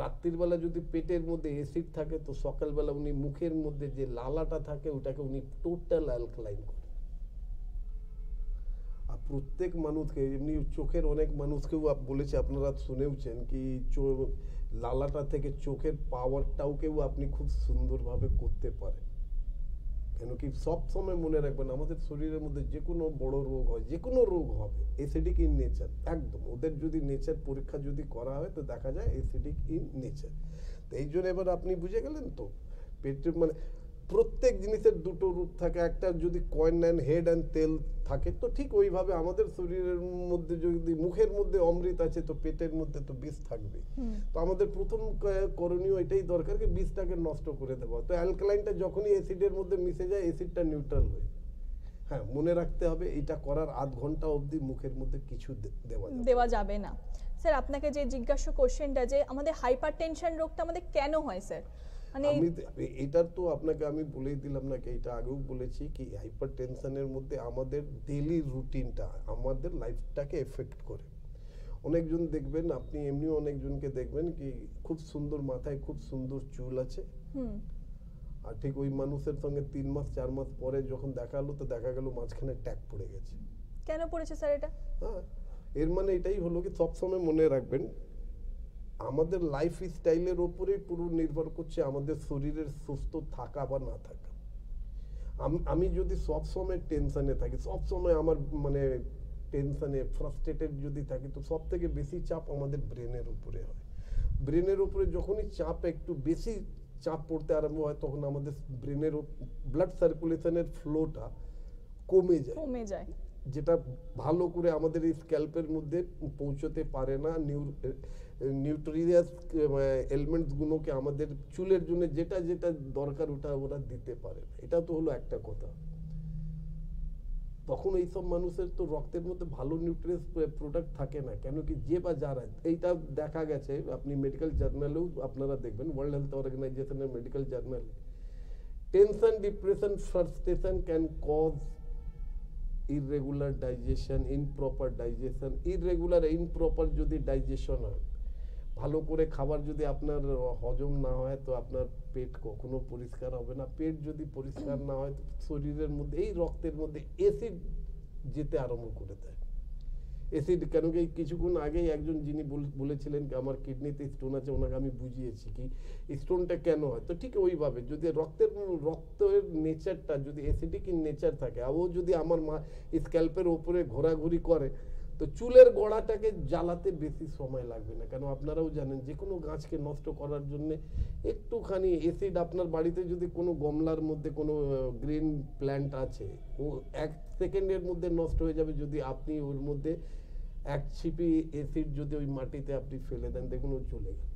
রাত্রির বেলা যদি পেটের মধ্যে অ্যাসিড থাকে তো সকালবেলা উনি মুখের মধ্যে যে লালাটা থাকে ওটাকে উনি টোটাল অ্যালকালাইন করেন। আর প্রত্যেক মানুষকে এমনি চোখের অনেক মানুষকেও বলেছে, আপনারা শুনেওছেন কি লালাটা থেকে চোখের পাওয়ারটাও কেউ আপনি খুব সুন্দরভাবে করতে পারেন। কেন কি সব সময় মনে রাখবেন আমাদের শরীরের মধ্যে যে কোনো বড় রোগ হয়, যে কোনো রোগ হবে অ্যাসিডিক ইন নেচার, একদম ওদের যদি নেচার পরীক্ষা যদি করা হয় তো দেখা যায় অ্যাসিডিক ইন নেচার। তো এই জন্য এবার আপনি বুঝে গেলেন তো পেটের মানে প্রত্যেক জিনিসের দুটো রূপ থাকে, একটা যদি কয়েন নেন হেড অ্যান্ড তেল থাকে তো ঠিক ওইভাবে আমাদের শরীরের মধ্যে যদি মুখের মধ্যে অমৃত আছে তো পেটের মধ্যে তো বিষ থাকবে। তো আমাদের প্রথম করণীয় এটাই দরকার কি বিষটাকে নষ্ট করে দেওয়া। তো অ্যালকালাইনটা যখনই অ্যাসিডের মধ্যে মিশে যায় অ্যাসিডটা নিউট্রাল হয়ে, হ্যাঁ মনে রাখতে হবে এটা করার আধ ঘন্টা অবধি মুখের মধ্যে কিছু দেওয়া যাবে না। স্যার আপনাকে যে জিজ্ঞাসা কোশ্চেনটা যে আমাদের হাইপার টেনশন রোগটা আমাদের কেন হয় স্যার, মানে এটার তো আপনাকে আমি বলেই দিলাম না কি, এটা আগেও বলেছি কি হাইপার টেনশনের মধ্যে আমাদের ডেইলি রুটিনটা আমাদের লাইফটাকে এফেক্ট করে। অনেকজন দেখবেন আপনি এমনিও অনেকজনকে দেখবেন কি খুব সুন্দর মাথায় খুব সুন্দর চুল আছে, আর ঠিক ওই মানুষের সঙ্গে 3 মাস 4 মাস পরে যখন দেখা হলো তো দেখা গেল মাঝখানে ট্যাগ পড়ে গেছে। কেন পড়েছে স্যার এটা? হ্যাঁ এর মানে এটাই হলো কি সবসময় মনে রাখবেন আমাদের লাইফ স্টাইলের ওপরেই পুরো নির্ভর করছে আমাদের শরীরের সুস্থ থাকা বা না থাকা। আমি যদি সবসময় টেনশনে থাকি, সবসময় আমার মানে টেনশনে ফ্রাস্ট্রেটেড যদি থাকি তো সব থেকে বেশি চাপ আমাদের ব্রেনের উপরে হয়। ব্রেনের উপরে যখনই চাপ একটু বেশি চাপ পড়তে আরম্ভ হয় তখন আমাদের ব্রেনের ব্লাড সার্কুলেশনের ফ্লোটা কমে যায়, যেটা ভালো করে আমাদের এই স্ক্যাল্পের মধ্যে পৌঁছতে পারে না। নিউট্রিয়াস এলিমেন্টসগুলোকে আমাদের চুলের জন্য যেটা যেটা দরকার ওরা দিতে পারে না। এটা তো হলো একটা কথা। তখন এইসব মানুষের তো রক্তের মধ্যে ভালো নিউট্রিয়েন্টস প্রোডাক্ট থাকে না, কেন কি যে বা যারা এইটা দেখা গেছে আপনি মেডিকেল জার্নালেও আপনারা দেখবেন, ওয়ার্ল্ড হেলথ অর্গানাইজেশনের medical journal, tension depression frustration can cause irregular digestion, improper যদি ডাইজেশন হয়, ভালো করে খাবার যদি আপনার হজম না হয় তো আপনার পেট কখনো পরিষ্কার হবে না। পেট যদি পরিষ্কার না হয় তো শরীরের মধ্যে এই রক্তের মধ্যে অ্যাসিড যেতে আরম্ভ করে দেয়। অ্যাসিড কেন কি কিছুক্ষণ আগেই একজন যিনি বলেছিলেন কি আমার কিডনিতে স্টোন আছে, ওনাকে আমি বুঝিয়েছি কি স্টোনটা কেন হয়। তো ঠিক ওইভাবে যদি রক্তের নেচারটা যদি অ্যাসিডিক ইন নেচার থাকে, আর ও যদি আমার স্ক্যাল্পের ওপরে ঘোরাঘুরি করে তো চুলের গোড়াটাকে জ্বালাতে বেশি সময় লাগবে না। কেন আপনারাও জানেন যে কোনো গাছকে নষ্ট করার জন্য একটুখানি অ্যাসিড, আপনার বাড়িতে যদি কোনো গমলার মধ্যে কোনো গ্রিন প্ল্যান্ট আছে ও 1 সেকেন্ডের মধ্যে নষ্ট হয়ে যাবে যদি আপনি ওর মধ্যে 1 ছিপি অ্যাসিড যদি ওই মাটিতে আপনি ফেলে দেন, দেখুন ও চলে গেল।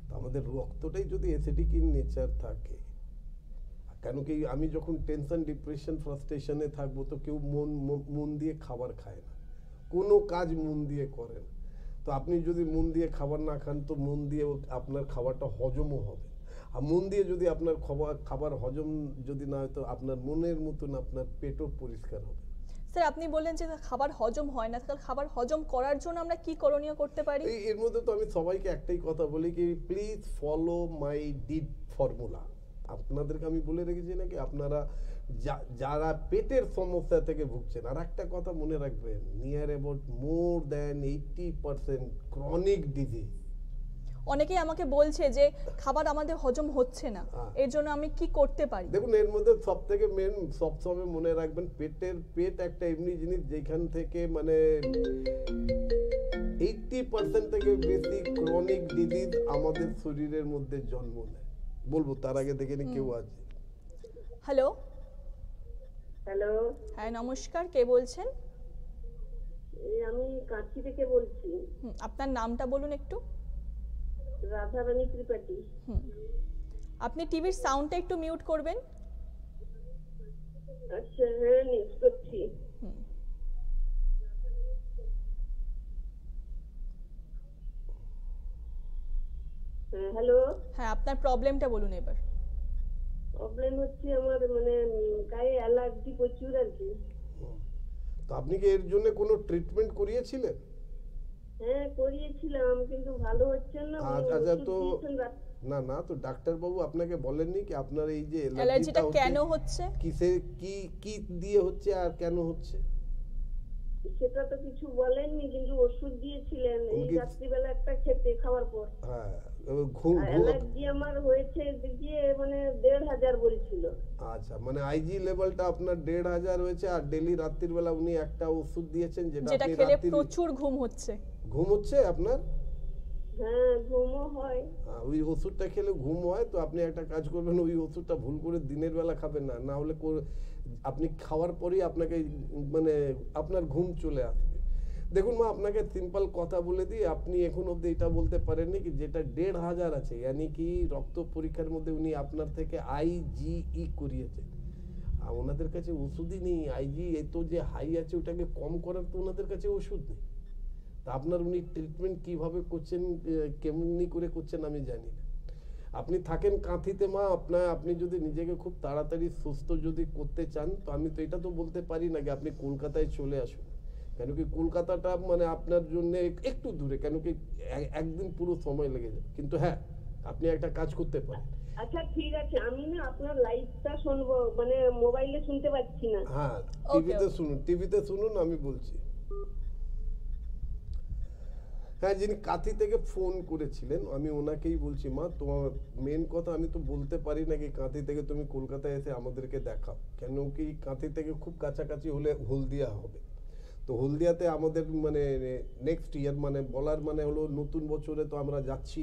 তো আমাদের রক্তটাই যদি অ্যাসিডিক ইন নেচার থাকে, কেন কি আমি যখন টেনশন ডিপ্রেশন ফ্রাস্ট্রেশনে থাকবো তো কেউ মন দিয়ে খাবার খায় না, কোনো কাজ মন দিয়ে করে না। তো আপনি যদি মন দিয়ে খাবার না খান তো মন দিয়ে আপনার খাবারটা হজমও হবে, আর মন দিয়ে যদি আপনার খাবার হজম যদি না হয় তো আপনার মনের মতন আপনার পেটও পরিষ্কার হবে। স্যার আপনি বললেন যে খাবার হজম হয় না, তাহলে খাবার হজম করার জন্য আমরা কি করণীয় করতে পারি? এর মধ্যে তো আমি সবাইকে একটাই কথা বলি কি please follow my did formula. আপনাদেরকে আমি বলে রেখেছি নাকি আপনারা যারা পেটের সমস্যা থেকে ভুগছেন, আর একটা কথা মনে রাখবেন, near about more than 80% chronic disease. অনেকেই আমাকে বলছে যে খাবার আমাদের হজম হচ্ছে না, এর জন্য আমি কি করতে পারি? দেখুন এর মধ্যে সব থেকে মেন সবসময় মনে রাখবেন পেট একটা এমনি জিনিস যেখান থেকে মানে 80% থেকে বেশি ক্রনিক ডিজিজ আমাদের শরীরের মধ্যে জন্ম নেয়। বলবো তার আগে দেখে নি কেউ আছে। হ্যালো, হ্যালো, হ্যাঁ নমস্কার, কে বলছেন? আমি কাঁচি থেকে বলছি, আপনার নামটা বলুন একটু। রাধারানী ত্রিপাঠী। আপনি টিভির সাউন্ডটা একটু মিউট করবেন। আচ্ছা, হ্যাঁ নিউজ করছি। হ্যাঁ হ্যালো, হ্যাঁ, আপনার প্রবলেমটা বলুন এবার। প্রবলেম হচ্ছে আমার মানে গায়ে অ্যালার্জি প্রচুর আর কি। তো আপনি কি এর জন্য কোনো ট্রিটমেন্ট করিয়েছিলেন? হ্যাঁ করিয়েছিলাম, কিন্তু ভালো হচ্ছে না। আচ্ছা, তো না না, তো ডাক্তার বাবু আপনাকে বলেননি কি আপনার এই যে অ্যালার্জিটা কেন হচ্ছে, কিসে কি দিয়ে হচ্ছে আর কেন হচ্ছে? সেটা তো কিছু বলেননি, কিন্তু ওষুধ দিয়েছিলেন এই রাত্রিবেলা একটা খেতে খাওয়ার পর। হ্যাঁ, ঘুম অ্যালার্জি আমার হয়েছে গিয়ে মানে 1,500 বলছিল। আচ্ছা, মানে আইজি লেভেলটা আপনার 1,500 হয়েছে, আর ডেইলি রাত্রির বেলা উনি একটা ওষুধ দিয়েছেন যেটা আপনি খেলে রাত্রি প্রচুর ঘুম হচ্ছে। ঘুম হচ্ছে আপনার? হ্যাঁ ঘুমও হয়। ওই ওষুধটা খেলে ঘুম হয়, তো আপনি একটা কাজ করবেন, ওই ওষুধটা ভুল করে দিনের বেলা খাবেন না, না হলে আপনি খাওয়ার পরেই আপনাকে মানে আপনার ঘুম চলে আসবে। দেখুন মা, আপনাকে সিম্পল কথা বলে দিই, আপনি এখন অবধি এটা বলতে পারেননি কি যেটা 1,500 আছে, ইয়ানি কি রক্ত পরীক্ষার মধ্যে উনি আপনার থেকে IgE করিয়েছেন, আর ওনাদের কাছে ওষুধই নেই। আইজি এত যে হাই আছে ওটাকে কম করার তো ওনাদের কাছে ওষুধ নেই। তা আপনার উনি ট্রিটমেন্ট কিভাবে করছেন, কেমনি করে করছেন আমি জানি না। আপনি থাকেন কাঁথিতে মা, আপনি যদি নিজেকে খুব তাড়াতাড়ি সুস্থ যদি করতে চান, তো আমি তো এটা তো বলতে পারি না কি আপনি কলকাতায় চলে আসুন, কেন কি কলকাতাটা মানে আপনার জন্য একটু দূরে, কেন কি একদিন পুরো সময় লেগে যাবে। কিন্তু হ্যাঁ, আপনি একটা কাজ করতে পারেন। আচ্ছা ঠিক আছে, আমি না আপনার লাইভটা শুনবো, মানে মোবাইলে শুনতে পাচ্ছি না। হ্যাঁ, টিভিতে শুনুন, আমি বলছি। হ্যাঁ, যিনি কাঁথি থেকে ফোন করেছিলেন আমি ওনাকেই বলছি, মা তোমার মেন কথা আমি তো বলতে পারি না কি কাঁথি থেকে তুমি কলকাতায় এসে আমাদেরকে দেখাও, কেন কি কাঁথি থেকে খুব কাছাকাছি হলে হলদিয়া হবে। তো হলদিয়াতে আমাদের মানে নেক্সট ইয়ার মানে বলার মানে হলো নতুন বছরে তো আমরা যাচ্ছি,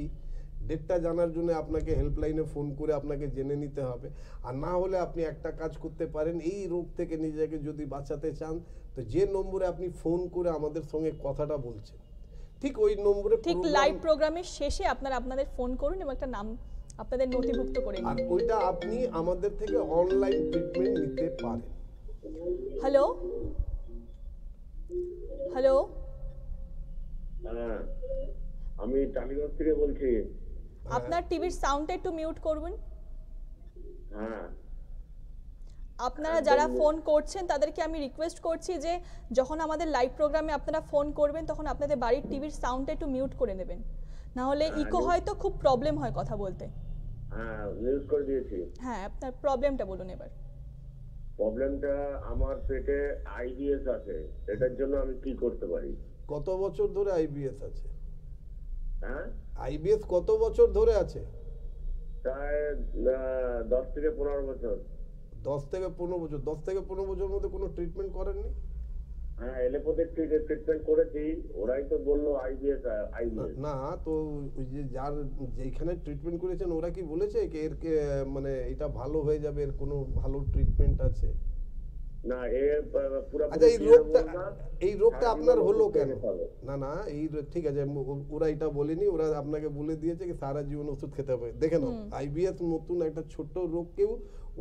ডেটটা জানার জন্য আপনাকে হেল্পলাইনে ফোন করে আপনাকে জেনে নিতে হবে। আর না হলে আপনি একটা কাজ করতে পারেন, এই রোগ থেকে নিজেকে যদি বাঁচাতে চান, তো যে নম্বরে আপনি ফোন করে আমাদের সঙ্গে কথাটা বলছেন, ঠিক ওই নম্বরে ঠিক লাইভ প্রোগ্রামের শেষে আপনাদের ফোন করুন এবং একটা নাম আপনাদের নথিভুক্ত করে নিন। আর ওইটা আপনি আমাদের থেকে অনলাইন ট্রিটমেন্ট নিতে পারেন। হ্যালো হ্যালো, হ্যাঁ আমি টালিগঞ্জ থেকে বলছি। আপনার টিভির সাউন্ডটা একটু মিউট করবেন। হ্যাঁ, আপনারা যারা ফোন করছেন তাদেরকে আমি রিকোয়েস্ট করছি যে যখন আমাদের লাইভ প্রোগ্রামে আপনারা ফোন করবেন তখন আপনাদের বাড়ির টিভির সাউন্ডটা একটু মিউট করে নেবেন, না হলে ইকো হয় তো খুব প্রবলেম হয় কথা বলতে। হ্যাঁ নিউজ করে দিয়েছি। হ্যাঁ, আপনার প্রবলেমটা বলুন এবার। প্রবলেমটা আমার পেটে IBS আছে, এটার জন্য আমি কি করতে পারি? কত বছর ধরে IBS আছে? হ্যাঁ IBS কত বছর ধরে আছে? প্রায় 10 থেকে 15 বছর। 10 থেকে 15 বছর। 10 থেকে 15 বছরের মধ্যে কোনো ট্রিটমেন্ট করেননি? হ্যাঁ এলোপ্যাথিক ট্রিটমেন্ট করেছি, ওরাই তো বললো IBS। না, তো ওই যে যেখানে ট্রিটমেন্ট করেছেন ওরা কি বলেছে কি এর মানে এটা ভালো হয়ে যাবে, এর কোনো ভালো ট্রিটমেন্ট আছে? না পুরো। আচ্ছা, এই রোগটা আপনার হলো কেন? না এই ঠিক আছে, ওরা এটা বলেনি, ওরা আপনাকে বলে দিয়েছে কি সারা জীবন ওষুধ খেতে হবে। দেখে নাও, IBS নতুন একটা ছোট রোগকেও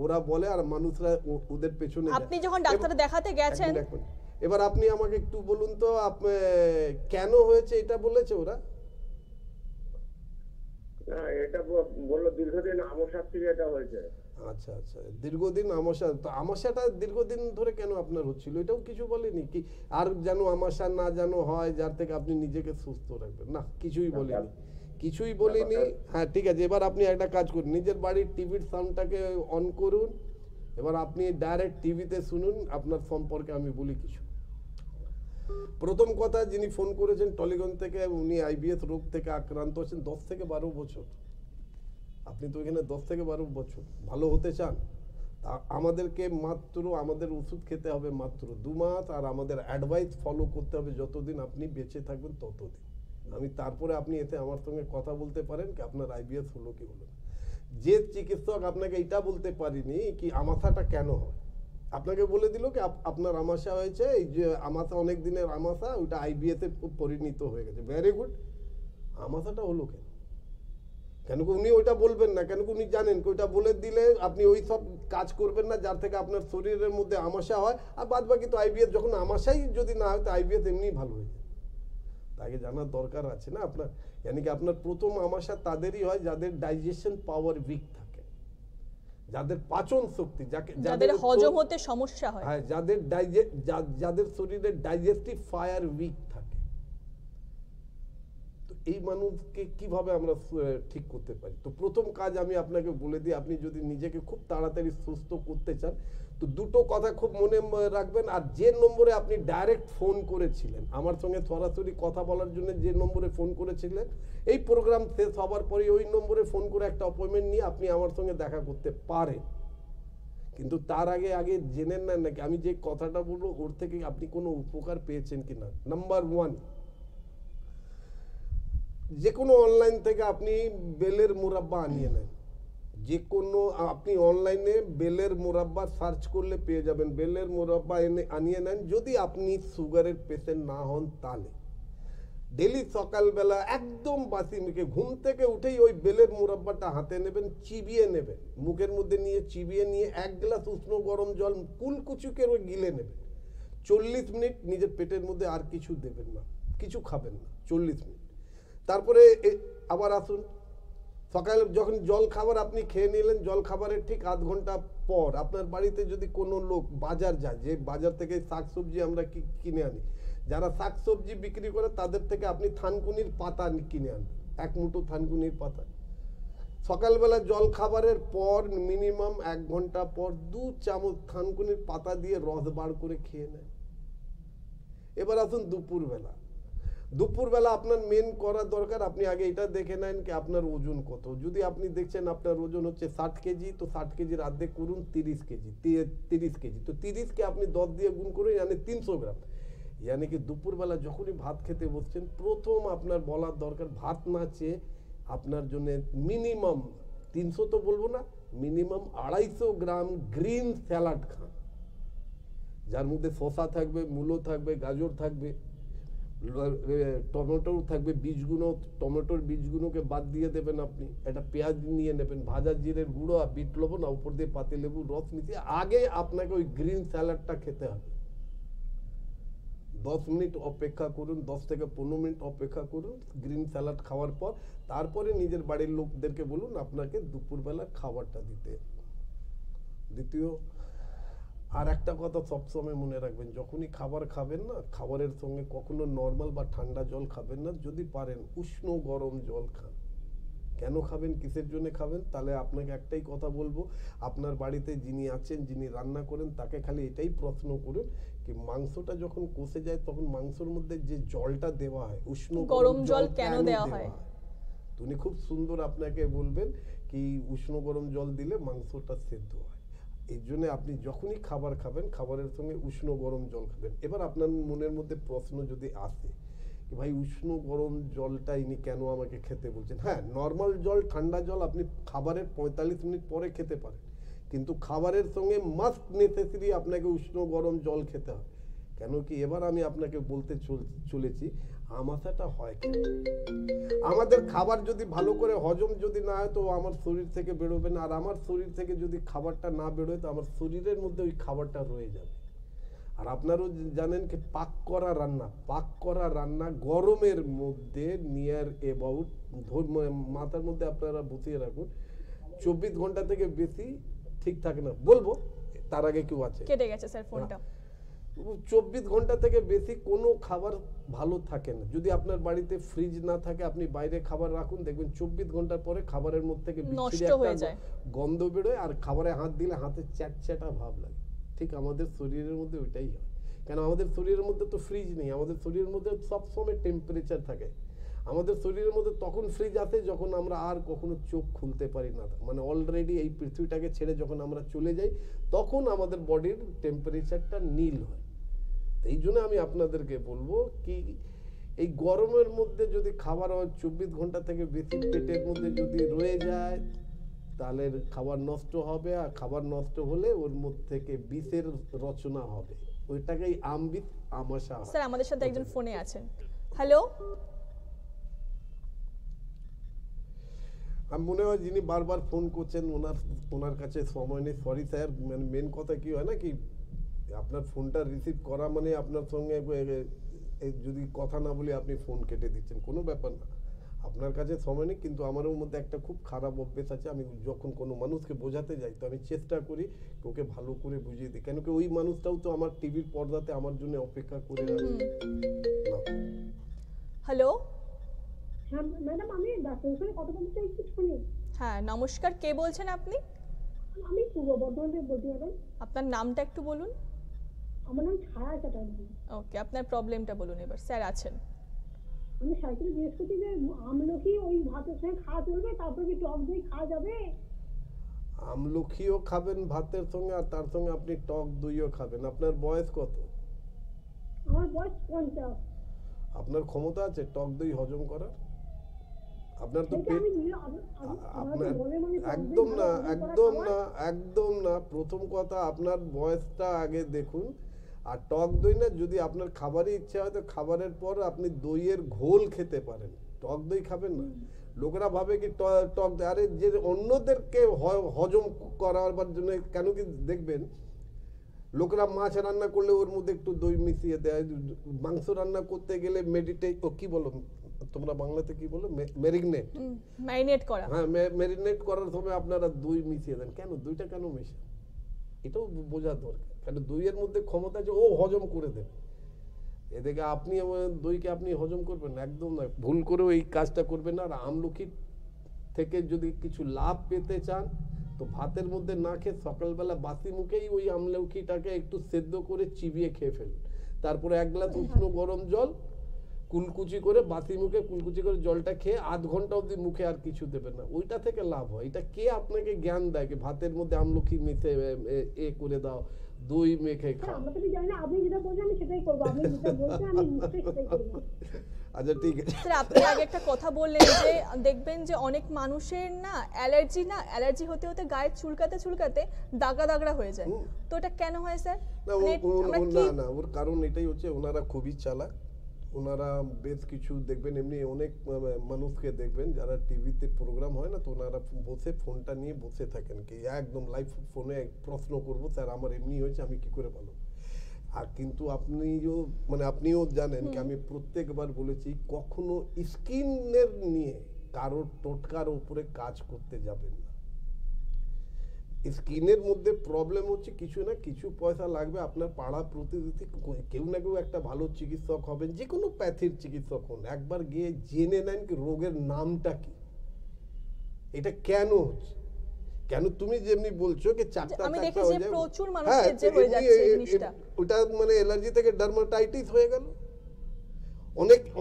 ওরা বলে, আর মানুষরা ওদের পেছনে। আপনি যখন ডাক্তার দেখাতে গেছেন, এবার আপনি আমাকে একটু বলুন তো কেন হয়েছে এটা বলেছে ওরা? না এটা বললো দীর্ঘদিন আমসার থেকে এটা হয়েছে। আচ্ছা, দীর্ঘদিন আমাশা। তো আমাশাটা দীর্ঘদিন ধরে কেন আপনার হচ্ছিল এটাও কিছু বলেনি কি? আর যেন আমাশা না যেন হয় যার থেকে আপনি নিজেকে সুস্থ রাখবেন? না, কিছুই বলিনি। হ্যাঁ ঠিক আছে, এবার আপনি একটা কাজ করুন, নিজের বাড়ির টিভির সাউন্ডটাকে অন করুন, এবার আপনি ডাইরেক্ট টিভিতে শুনুন। আপনার সম্পর্কে আমি বলি কিছু। প্রথম কথা, যিনি ফোন করেছেন টলিগঞ্জ থেকে, উনি IBS রোগ থেকে আক্রান্ত আছেন 10 থেকে 12 বছর। আপনি তো এখানে 10 থেকে 12 বছর ভালো হতে চান, আমাদেরকে মাত্র আমাদের ওষুধ খেতে হবে মাত্র 2 মাস, আর আমাদের অ্যাডভাইস ফলো করতে হবে যতদিন আপনি বেঁচে থাকবেন ততদিন। আমি তারপরে আপনি এতে আমার সঙ্গে কথা বলতে পারেন কি আপনার আইবিএস হলো কি হলো না। যে চিকিৎসক আপনাকে এটা বলতে পারিনি কি আমাশাটা কেন হয়, আপনাকে বলে দিল কি আপনার আমাশা হয়েছে, এই যে আমাশা অনেক দিনের আমাশা ওইটা আইবিএস এ পরিণত হয়ে গেছে, ভেরি গুড। আমাশাটা হলো কেন, কেন কি উনি ওইটা বলবেন না, কেন কি উনি জানেন কি ওইটা বলে দিলে আপনি ওই সব কাজ করবেন না যার থেকে আপনার শরীরের মধ্যে আমাশা হয়, আর বাদ বাকি তো আইবিএস যখন আমাশাই যদি না হয় তো আইবিএস এমনি ভালো হয়ে যায়। তাকে জানার দরকার আছে না আপনার, यानी কি আপনার প্রথম আমাশা তাদেরই হয় যাদের ডাইজেশন পাওয়ার উইক থাকে, যাদের পাচন শক্তি, যাদের হজম হতে সমস্যা হয়, হ্যাঁ, যাদের শরীরে ডাইজেস্টিভ ফায়ার উইক থাকে। তো এই মানুষকে কিভাবে আমরা ঠিক করতে পারি? তো প্রথম কাজ আমি আপনাকে বলে দিই, আপনি যদি নিজেকে খুব তাড়াতাড়ি সুস্থ করতে চান তো দুটো কথা খুব মনে রাখবেন। আর যে নম্বরে আপনি ডাইরেক্ট ফোন করেছিলেন আমার সঙ্গে সরাসরি কথা বলার জন্য, যে নম্বরে ফোন করেছিলেন, এই প্রোগ্রাম শেষ হবার পরে ওই নম্বরে ফোন করে একটা অ্যাপয়েন্টমেন্ট নিয়ে আপনি আমার সঙ্গে দেখা করতে পারেন। কিন্তু তার আগে জেনে নেন নাকি আমি যে কথাটা বলবো ওর থেকে আপনি কোনো উপকার পেয়েছেন কিনা। নাম্বার 1, যে কোনো অনলাইন থেকে আপনি বেলের মুরাব্বা আনিয়ে নেন, যে কোনো আপনি অনলাইনে বেলের মুরাব্বা সার্চ করলে পেয়ে যাবেন, বেলের মুরাব্বা আনিয়ে নেন। যদি আপনি সুগারের পেশেন্ট না হন তাহলে ডেলি সকালবেলা একদম বাসি মুখে ঘুম থেকে উঠেই ওই বেলের মুরাব্বাটা হাতে নেবেন, চিবিয়ে নেবেন, মুখের মধ্যে নিয়ে চিবিয়ে নিয়ে 1 গ্লাস উষ্ণ গরম জল কুলকুচুকে ওই গিলে নেবেন। 40 মিনিট নিজের পেটের মধ্যে আর কিছু দেবেন না, কিছু খাবেন না, 40 মিনিট। তারপরে আবার আসুন, সকালে যখন জল খাবার আপনি খেয়ে নিলেন, জল খাবারের ঠিক আধ ঘন্টা পর আপনার বাড়িতে যদি কোনো লোক বাজার যায়, যে বাজার থেকে শাকসবজি আমরা কিনে আনি, যারা শাকসবজি বিক্রি করে তাদের থেকে আপনি থানকুনির পাতা কিনে আনবেন, 1 মুঠো থানকুনির পাতা। সকালবেলা জল খাবারের পর মিনিমাম 1 ঘন্টা পর 2 চামচ থানকুনির পাতা দিয়ে রস বার করে খেয়ে নেন। এবার আসুন দুপুরবেলা আপনার মেন করা দরকার, আপনি আগে এটা দেখে নেন কি আপনার ওজন কত। যদি আপনি দেখছেন আপনার ওজন হচ্ছে 60 কেজি, তো 60 কেজির অর্ধেক করুন 30 কেজি, 30 কেজি, তো 30কে আপনি 10 দিয়ে গুণ করুন, यानी 300 গ্রাম। यानी কি দুপুরবেলা যখনই ভাত খেতে বসছেন প্রথম আপনার বলার দরকার ভাত না চেয়ে আপনার জন্য মিনিমাম 300 তো বলবো না, মিনিমাম 250 গ্রাম গ্রিন স্যালাড খান, যার মধ্যে শসা থাকবে, মূলো থাকবে, গাজর থাকবে, টমেটো থাকবে, বীজগুলো, টমেটোর বীজগুলোকে বাদ দিয়ে দেবেন। আপনি একটা পেঁয়াজ নিয়ে নেবেন, ভাজা জিরের গুঁড়ো আর বিট লবণ, উপর দিয়ে পাতি লেবুর রস মিশিয়ে আগে আপনাকে ওই গ্রিন স্যালাডটা খেতে হবে। 10 মিনিট অপেক্ষা করুন, 10 থেকে 15 মিনিট অপেক্ষা করুন গ্রিন স্যালাড খাওয়ার পর। তারপরে নিজের বাড়ির লোকদেরকে বলুন আপনাকে দুপুরবেলা খাবারটা দিতে। দ্বিতীয় আর একটা কথা সবসময় মনে রাখবেন, যখনই খাবার খাবেন না, খাবারের সঙ্গে কখনো নর্মাল বা ঠান্ডা জল খাবেন না, যদি পারেন উষ্ণ গরম জল খান। কেন খাবেন, কিসের জন্য খাবেন? তাহলে আপনাকে একটাই কথা বলবো, আপনার বাড়িতে যিনি আছেন, যিনি রান্না করেন, তাকে খালি এটাই প্রশ্ন করুন কি মাংসটা যখন কষে যায় তখন মাংসের মধ্যে যে জলটা দেওয়া হয়, উষ্ণ গরম জল কেন দেওয়া হয়? উনি খুব সুন্দর আপনাকে বলবেন কি উষ্ণ গরম জল দিলে মাংসটা সেদ্ধ হয়। এই জন্য আপনি যখনই খাবার খাবেন খাবারের সঙ্গে উষ্ণ গরম জল খাবেন। এবার আপনার মনের মধ্যে প্রশ্ন যদি আসে কি ভাই উষ্ণ গরম জলটা ইনি কেন আমাকে খেতে বলছেন? হ্যাঁ, নর্মাল জল, ঠান্ডা জল আপনি খাবারের 45 মিনিট পরে খেতে পারেন, কিন্তু খাবারের সঙ্গে মাস্ট নেসেসারি আপনাকে উষ্ণ গরম জল খেতে হবে। কেন কি এবার আমি আপনাকে বলতে চলেছি আমাশাটা হয় কেন। আমাদের খাবার যদি ভালো করে হজম যদি না হয় তো আমার শরীর থেকে বেরোবে না, আর আমার শরীর থেকে যদি খাবারটা না বেরোয় তো আমার শরীরের মধ্যে ওই খাবারটা রয়ে যাবে। আর আপনারও জানেন কি পাক করা রান্না গরমের মধ্যে নিয়ার অ্যাবাউট মাথার মধ্যে আপনারা বসিয়ে রাখুন 24 ঘন্টা থেকে বেশি ঠিক থাকে না। বলবো তার আগে কেউ আছে? কেটে গেছে স্যার ফোনটা। 24 ঘন্টা থেকে বেশি কোনো খাবার ভালো থাকে না। যদি আপনার বাড়িতে ফ্রিজ না থাকে আপনি বাইরে খাবার রাখুন, দেখবেন 24 ঘন্টার পরে খাবারের মধ্যে থেকে নষ্ট হয়ে যায়, গন্ধ বেরোয়, আর খাবারে হাত দিলে হাতে চ্যাটচ্যাটা ভাব লাগে। ঠিক আমাদের শরীরের মধ্যে ওইটাই হয়। কেন আমাদের শরীরের মধ্যে তো ফ্রিজ নেই, আমাদের শরীরের মধ্যে সবসময় টেম্পারেচার থাকে। আমাদের শরীরের মধ্যে তখন ফ্রিজ আসে যখন আমরা আর কখনো চোখ খুলতে পারি না, মানে অলরেডি এই পৃথিবীটাকে ছেড়ে যখন আমরা চলে যাই তখন আমাদের বডির টেম্পারেচারটা নীল হয়। এই জন্য আমি আপনাদেরকে বলবো কি এই গরমের মধ্যে যদি খাবার 24 ঘন্টা থেকে বেশি পেটের মধ্যে যদি রয়ে যায় তাহলে খাবার নষ্ট হবে, আর খাবার নষ্ট হলে ওর মধ্যে থেকে বিষের রচনা হবে, ওইটাকেই আমবিষ আমাশা হয়। স্যার আমাদের সাথে একজন ফোনে আছেন। হ্যালো, আমি মনে হয় যিনি বারবার ফোন করছেন ওনার কাছে সময় নেই, সরি স্যার। মানে মেন কথা কি হয় না কি, আপনার ফোনটা রিসিভ করা মানে আপনার সঙ্গে যদি কথা না বলি আপনি ফোন কেটে দিচ্ছেন, কোনো ব্যাপার না, আপনার কাছে সময় নেই। কিন্তু আমার মধ্যে একটা খুব খারাপ অভ্যেস আছে, আমি যখন কোনো মানুষকে বোঝাতে যাই তো আমি চেষ্টা করি ওকে ভালো করে বুঝিয়ে দিই, কেন কি ওই মানুষটাও তো আমার টিভির পর্দাতে আমার জন্য অপেক্ষা করে আছে। হ্যালো, হ্যাঁ ম্যাডাম, আমি ডাক্তারের সঙ্গে কথা বলতে চাইছি শুনি। হ্যাঁ নমস্কার, কে বলছেন আপনি? আমি পূর্ব বর্ধমান থেকে বলছি ম্যাডাম। আপনার নামটা একটু বলুন। আমার নাম ছায়া চ্যাটার্জি। ওকে, আপনার প্রবলেমটা বলুন এবার, স্যার আছেন। আমি সাইকেলে জিজ্ঞেস করছি যে আমলকি ওই ভাতের সঙ্গে খাওয়া চলবে, তারপর কি টক দই খাওয়া যাবে? আমলখিও খাবেন ভাতের সঙ্গে, আর তার সঙ্গে আপনি টক দইও খাবেন। আপনার বয়স কত? আমার বয়স 50। আপনার ক্ষমতা আছে টক দই হজম করার? আপনার তো সেটা পেট, আমি আপনার একদম না, একদম না। প্রথম কথা আপনার বয়সটা আগে দেখুন। আর টক দই না, যদি আপনার খাবারের ইচ্ছা হয় তো খাবারের পর আপনি দইয়ের ঘোল খেতে পারেন, টক দই খাবেন না। লোকেরা ভাবে কি টক দই, আরে যে অন্যদেরকে হজম করাবার জন্য, কেন কি দেখবেন লোকেরা মাছ রান্না করলে ওর মধ্যে একটু দই মিশিয়ে দেয়, মাংস রান্না করতে গেলে কি বলো তোমরা বাংলাতে কি বলো, ম্যারিনেট করা। হ্যাঁ, ম্যারিনেট করার সময় আপনারা দই মিশিয়ে দেন। কেন দইটা কেন মেশান, এটাও বোঝা দরকার। কারণ দইয়ের মধ্যে ক্ষমতা আছে, ও হজম করে দেবে। এদিকে আপনি দইকে আপনি হজম করবেন না, একদম না, ভুল করেও এই কাজটা করবেন না। আর আমলকি থেকে যদি কিছু লাভ পেতে চান তো ভাতের মধ্যে না খেয়ে সকালবেলা বাসি মুখেই ওই আমলকিটাকে একটু সেদ্ধ করে চিবিয়ে খেয়ে ফেলুন। তারপরে 1 গ্লাস উষ্ণ গরম জল কুলকুচি করে বাসি মুখে কুলকুচি করে জলটা খেয়ে 1/2 ঘন্টা অবধি মুখে আর কিছু দেবেন না, ওইটা থেকে লাভ হয়। এটা কে আপনাকে জ্ঞান দেয় কি ভাতের মধ্যে আমলকি মিশে করে দাও, দই মেখে খাও? আমরা তো জানি না, আপনি যেটা বলছেন আমি সেটাই করব, আপনি যেটা বলছেন আমি নিশ্চয়ই সেটাই করব। আচ্ছা ঠিক আছে স্যার আপনি আগে একটা কথা বললেন যে দেখবেন যে অনেক মানুষের না অ্যালার্জি হতে হতে গায়ে চুলকাতে চুলকাতে দাগড়া হয়ে যায়, তো এটা কেন হয় স্যার? না, ওর কারণ এটাই হচ্ছে ওনারা খুবই চালাক। ওনারা বেশ কিছু দেখবেন, এমনি অনেক মানুষকে দেখবেন যারা টিভিতে প্রোগ্রাম হয় না, তো ওনারা বসে ফোনটা নিয়ে বসে থাকেন কি একদম লাইভ ফোনে প্রশ্ন করবো, স্যার আমার এমনি হয়েছে আমি কি করে ভালো। আর কিন্তু আপনিও জানেন কি আমি প্রত্যেকবার বলেছি কখনো স্কিনের নিয়ে কারোর টোটকার উপরে কাজ করতে যাবেন না। স্কিনের মধ্যে প্রবলেম হচ্ছে কিছু না কিছু পয়সা লাগবে, আপনার পাড়া প্রতিবেশী কেউ না কেউ একটা ভালো চিকিৎসক হবেন, যে কোনো প্যাথির চিকিৎসক হন, একবার গিয়ে জেনে নেন কি রোগের নামটা কি, এটা কেন হচ্ছে। কেন তুমি যেমনি বলছো কি চাকতা আমি চাকতা দেখেছি হয়ে যায়, প্রচুর মানুষের যে হয়ে যাচ্ছে এই জিনিসটা, ওটা মানে অ্যালার্জি থেকে ডার্মাটাইটিস হয়ে গেল,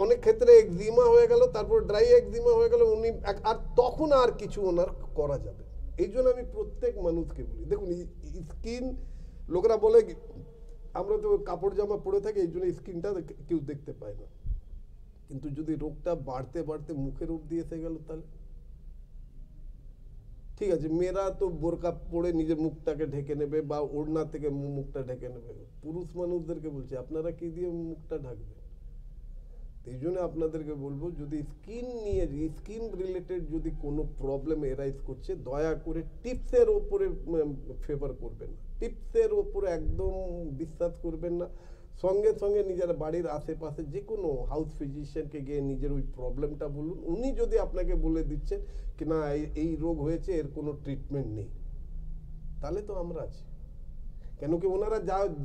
অনেক ক্ষেত্রে এক্সিমা হয়ে গেল, তারপর ড্রাই এক্সিমা হয়ে গেল, আর তখন আর কিছু ওনার করা যাবে। এই জন্য আমি প্রত্যেক মানুষকে বলি, দেখুন স্কিন, লোকেরা বলে আমরা তো কাপড় জামা পরে থাকি এই জন্য স্কিনটা কেউ দেখতে পায় না, কিন্তু যদি রোগটা বাড়তে বাড়তে মুখের অবধি এসে গেল তাহলে ঠিক আছে। মেয়েরা তো বোরকা পরে নিজের মুখটাকে ঢেকে নেবে বা ওড়না থেকে মুখটা ঢেকে নেবে, পুরুষ মানুষদেরকে বলছে আপনারা কি দিয়ে মুখটা ঢাকবেন? এই জন্য আপনাদেরকে বলবো যদি স্কিন রিলেটেড যদি কোনো প্রবলেম এরাইজ করছে দয়া করে টিপসের ওপরে ফেভার করবেন না, টিপসের ওপরে একদম বিশ্বাস করবেন না। সঙ্গে সঙ্গে নিজের বাড়ির আশেপাশে যে কোনো হাউস ফিজিশিয়ানকে গিয়ে নিজের ওই প্রবলেমটা বলুন, উনি যদি আপনাকে বলে দিচ্ছেন কি না এই রোগ হয়েছে এর কোনো ট্রিটমেন্ট নেই, তাহলে তো আমরা আছি। কেন কি ওনারা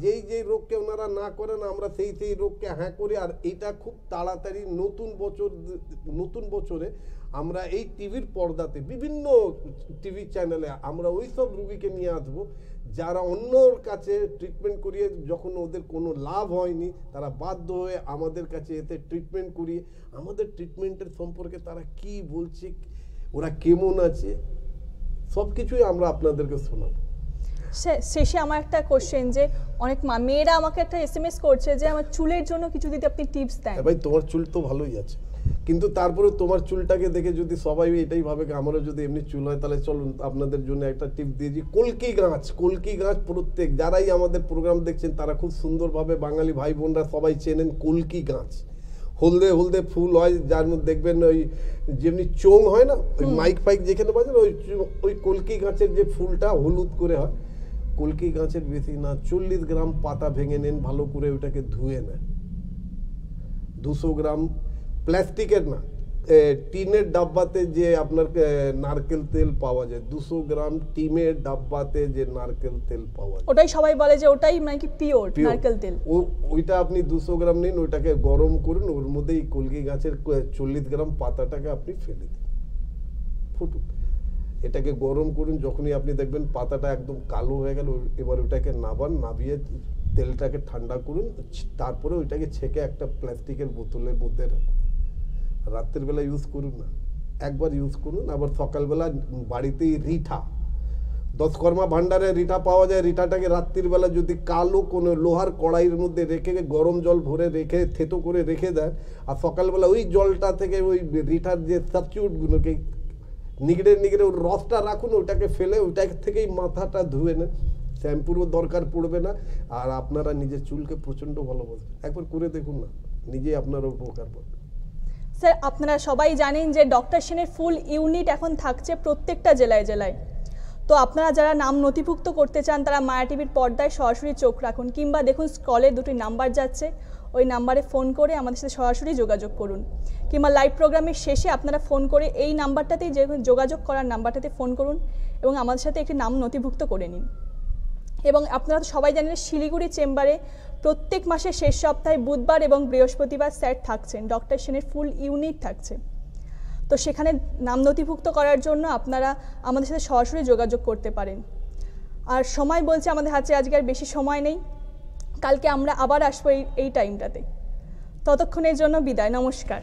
যেই রোগকে ওনারা না করেন আমরা সেই রোগকে হ্যাঁ করি। আর এটা খুব তাড়াতাড়ি নতুন বছরে আমরা এই টিভির পর্দাতে বিভিন্ন টিভি চ্যানেলে আমরা ওই সব রোগীকে নিয়ে আসবো যারা অন্যর কাছে ট্রিটমেন্ট করিয়ে যখন ওদের কোনো লাভ হয়নি তারা বাধ্য হয়ে আমাদের কাছে এতে ট্রিটমেন্ট করিয়ে আমাদের ট্রিটমেন্টের সম্পর্কে তারা কি বলছে, ওরা কেমন আছে, সব কিছুই আমরা আপনাদেরকে শোনাবো। শেষে আমার একটা কোশ্চেন, যে অনেক মেয়েরা আমাকে একটা SMS করছে যে আমার চুলের জন্য কিছু যদি আপনি টিপস দেন। ভাই তোমার চুল তো ভালোই আছে, কিন্তু তারপরে তোমার চুলটাকে দেখে যদি সবাই এটাই ভাবে আমারও যদি এমনি চুল হয়, তাহলে চলুন আপনাদের জন্য একটা টিপ দিয়েছি। কলকি গাছ প্রত্যেক যারাই আমাদের প্রোগ্রাম দেখছেন তারা খুব সুন্দরভাবে, বাঙালি ভাই বোনরা সবাই চেনেন কলকি গাছ। হলদে হলদে ফুল হয়, যার মধ্যে দেখবেন ওই যেমনি চোং হয় না, ওই মাইক ফাইক যেখানে বাজে ওই কলকি গাছের যে ফুলটা হলুদ করে হয়, কলকি গাছের বেশি না 40 গ্রাম পাতা ভেঙে নেন, ভালো করে ওটাকে ধুয়ে নেন। 200 গ্রাম প্লাস্টিকের না, টিনের ডাব্বাতে যে আপনার নারকেল তেল পাওয়া যায়, 200 গ্রাম টিনের ডাব্বাতে যে নারকেল তেল পাওয়া যায়, ওটাই সবাই বলে যে ওটাই মানে কি পিওর নারকেল তেল। ওইটা আপনি 200 গ্রাম নিন, ওইটাকে গরম করুন, ওর মধ্যে এই কলকি গাছের 40 গ্রাম পাতাটাকে আপনি ফেলে দিন, ফুটুক। এটাকে গরম করুন, যখনই আপনি দেখবেন পাতাটা একদম কালো হয়ে গেল, এবার ওইটাকে নাবিয়ে তেলটাকে ঠান্ডা করুন, তারপরে ওইটাকে ছেঁকে একটা প্লাস্টিকের বোতলের মধ্যে রাখুন। রাত্রের বেলা ইউজ করুন না, একবার ইউজ করুন। আবার সকালবেলা বাড়িতেই রিঠা, দশকর্মা ভান্ডারে রিঠা পাওয়া যায়, রিঠাটাকে রাত্রির বেলা যদি কালো কোনো লোহার কড়াইয়ের মধ্যে রেখে গরম জল ভরে রেখে থেতো করে রেখে দেন, আর সকালবেলা ওই জলটা থেকে ওই রিঠার যে সাবস্টিটিউটগুলোকে নিগড়ে ওর রসটা রাখুন, ওটাকে ফেলে ওইটা থেকেই মাথাটা ধুয়ে নেন, শ্যাম্পুরও দরকার পড়বে না। আর আপনারা নিজের চুলকে প্রচণ্ড ভালোবাসবেন, একবার করে দেখুন না, নিজেই আপনারা উপকার পাবেন। স্যার, আপনারা সবাই জানেন যে ডক্টর সেনের ফুল ইউনিট এখন থাকছে প্রত্যেকটা জেলায় জেলায়। তো আপনারা যারা নাম নথিভুক্ত করতে চান তারা মায়া টিভির পর্দায় সরাসরি চোখ রাখুন, কিংবা দেখুন স্ক্রলে 2টি নাম্বার যাচ্ছে, ওই নাম্বারে ফোন করে আমাদের সাথে সরাসরি যোগাযোগ করুন, কিংবা লাইভ প্রোগ্রামের শেষে আপনারা ফোন করে এই নাম্বারটাতেই যে যোগাযোগ করার নাম্বারটাতে ফোন করুন এবং আমাদের সাথে একটি নাম নথিভুক্ত করে নিন। এবং আপনারা সবাই জানেন শিলিগুড়ি চেম্বারে প্রত্যেক মাসের শেষ সপ্তাহে বুধবার এবং বৃহস্পতিবার স্যার থাকছেন, ডক্টর সেনের ফুল ইউনিট থাকছে। তো সেখানে নাম নথিভুক্ত করার জন্য আপনারা আমাদের সাথে সরাসরি যোগাযোগ করতে পারেন। আর সময় বলছে আমাদের হাতে আজকে আর বেশি সময় নেই, কালকে আমরা আবার আসবো এই টাইমটাতে। ততক্ষণের জন্য বিদায়, নমস্কার।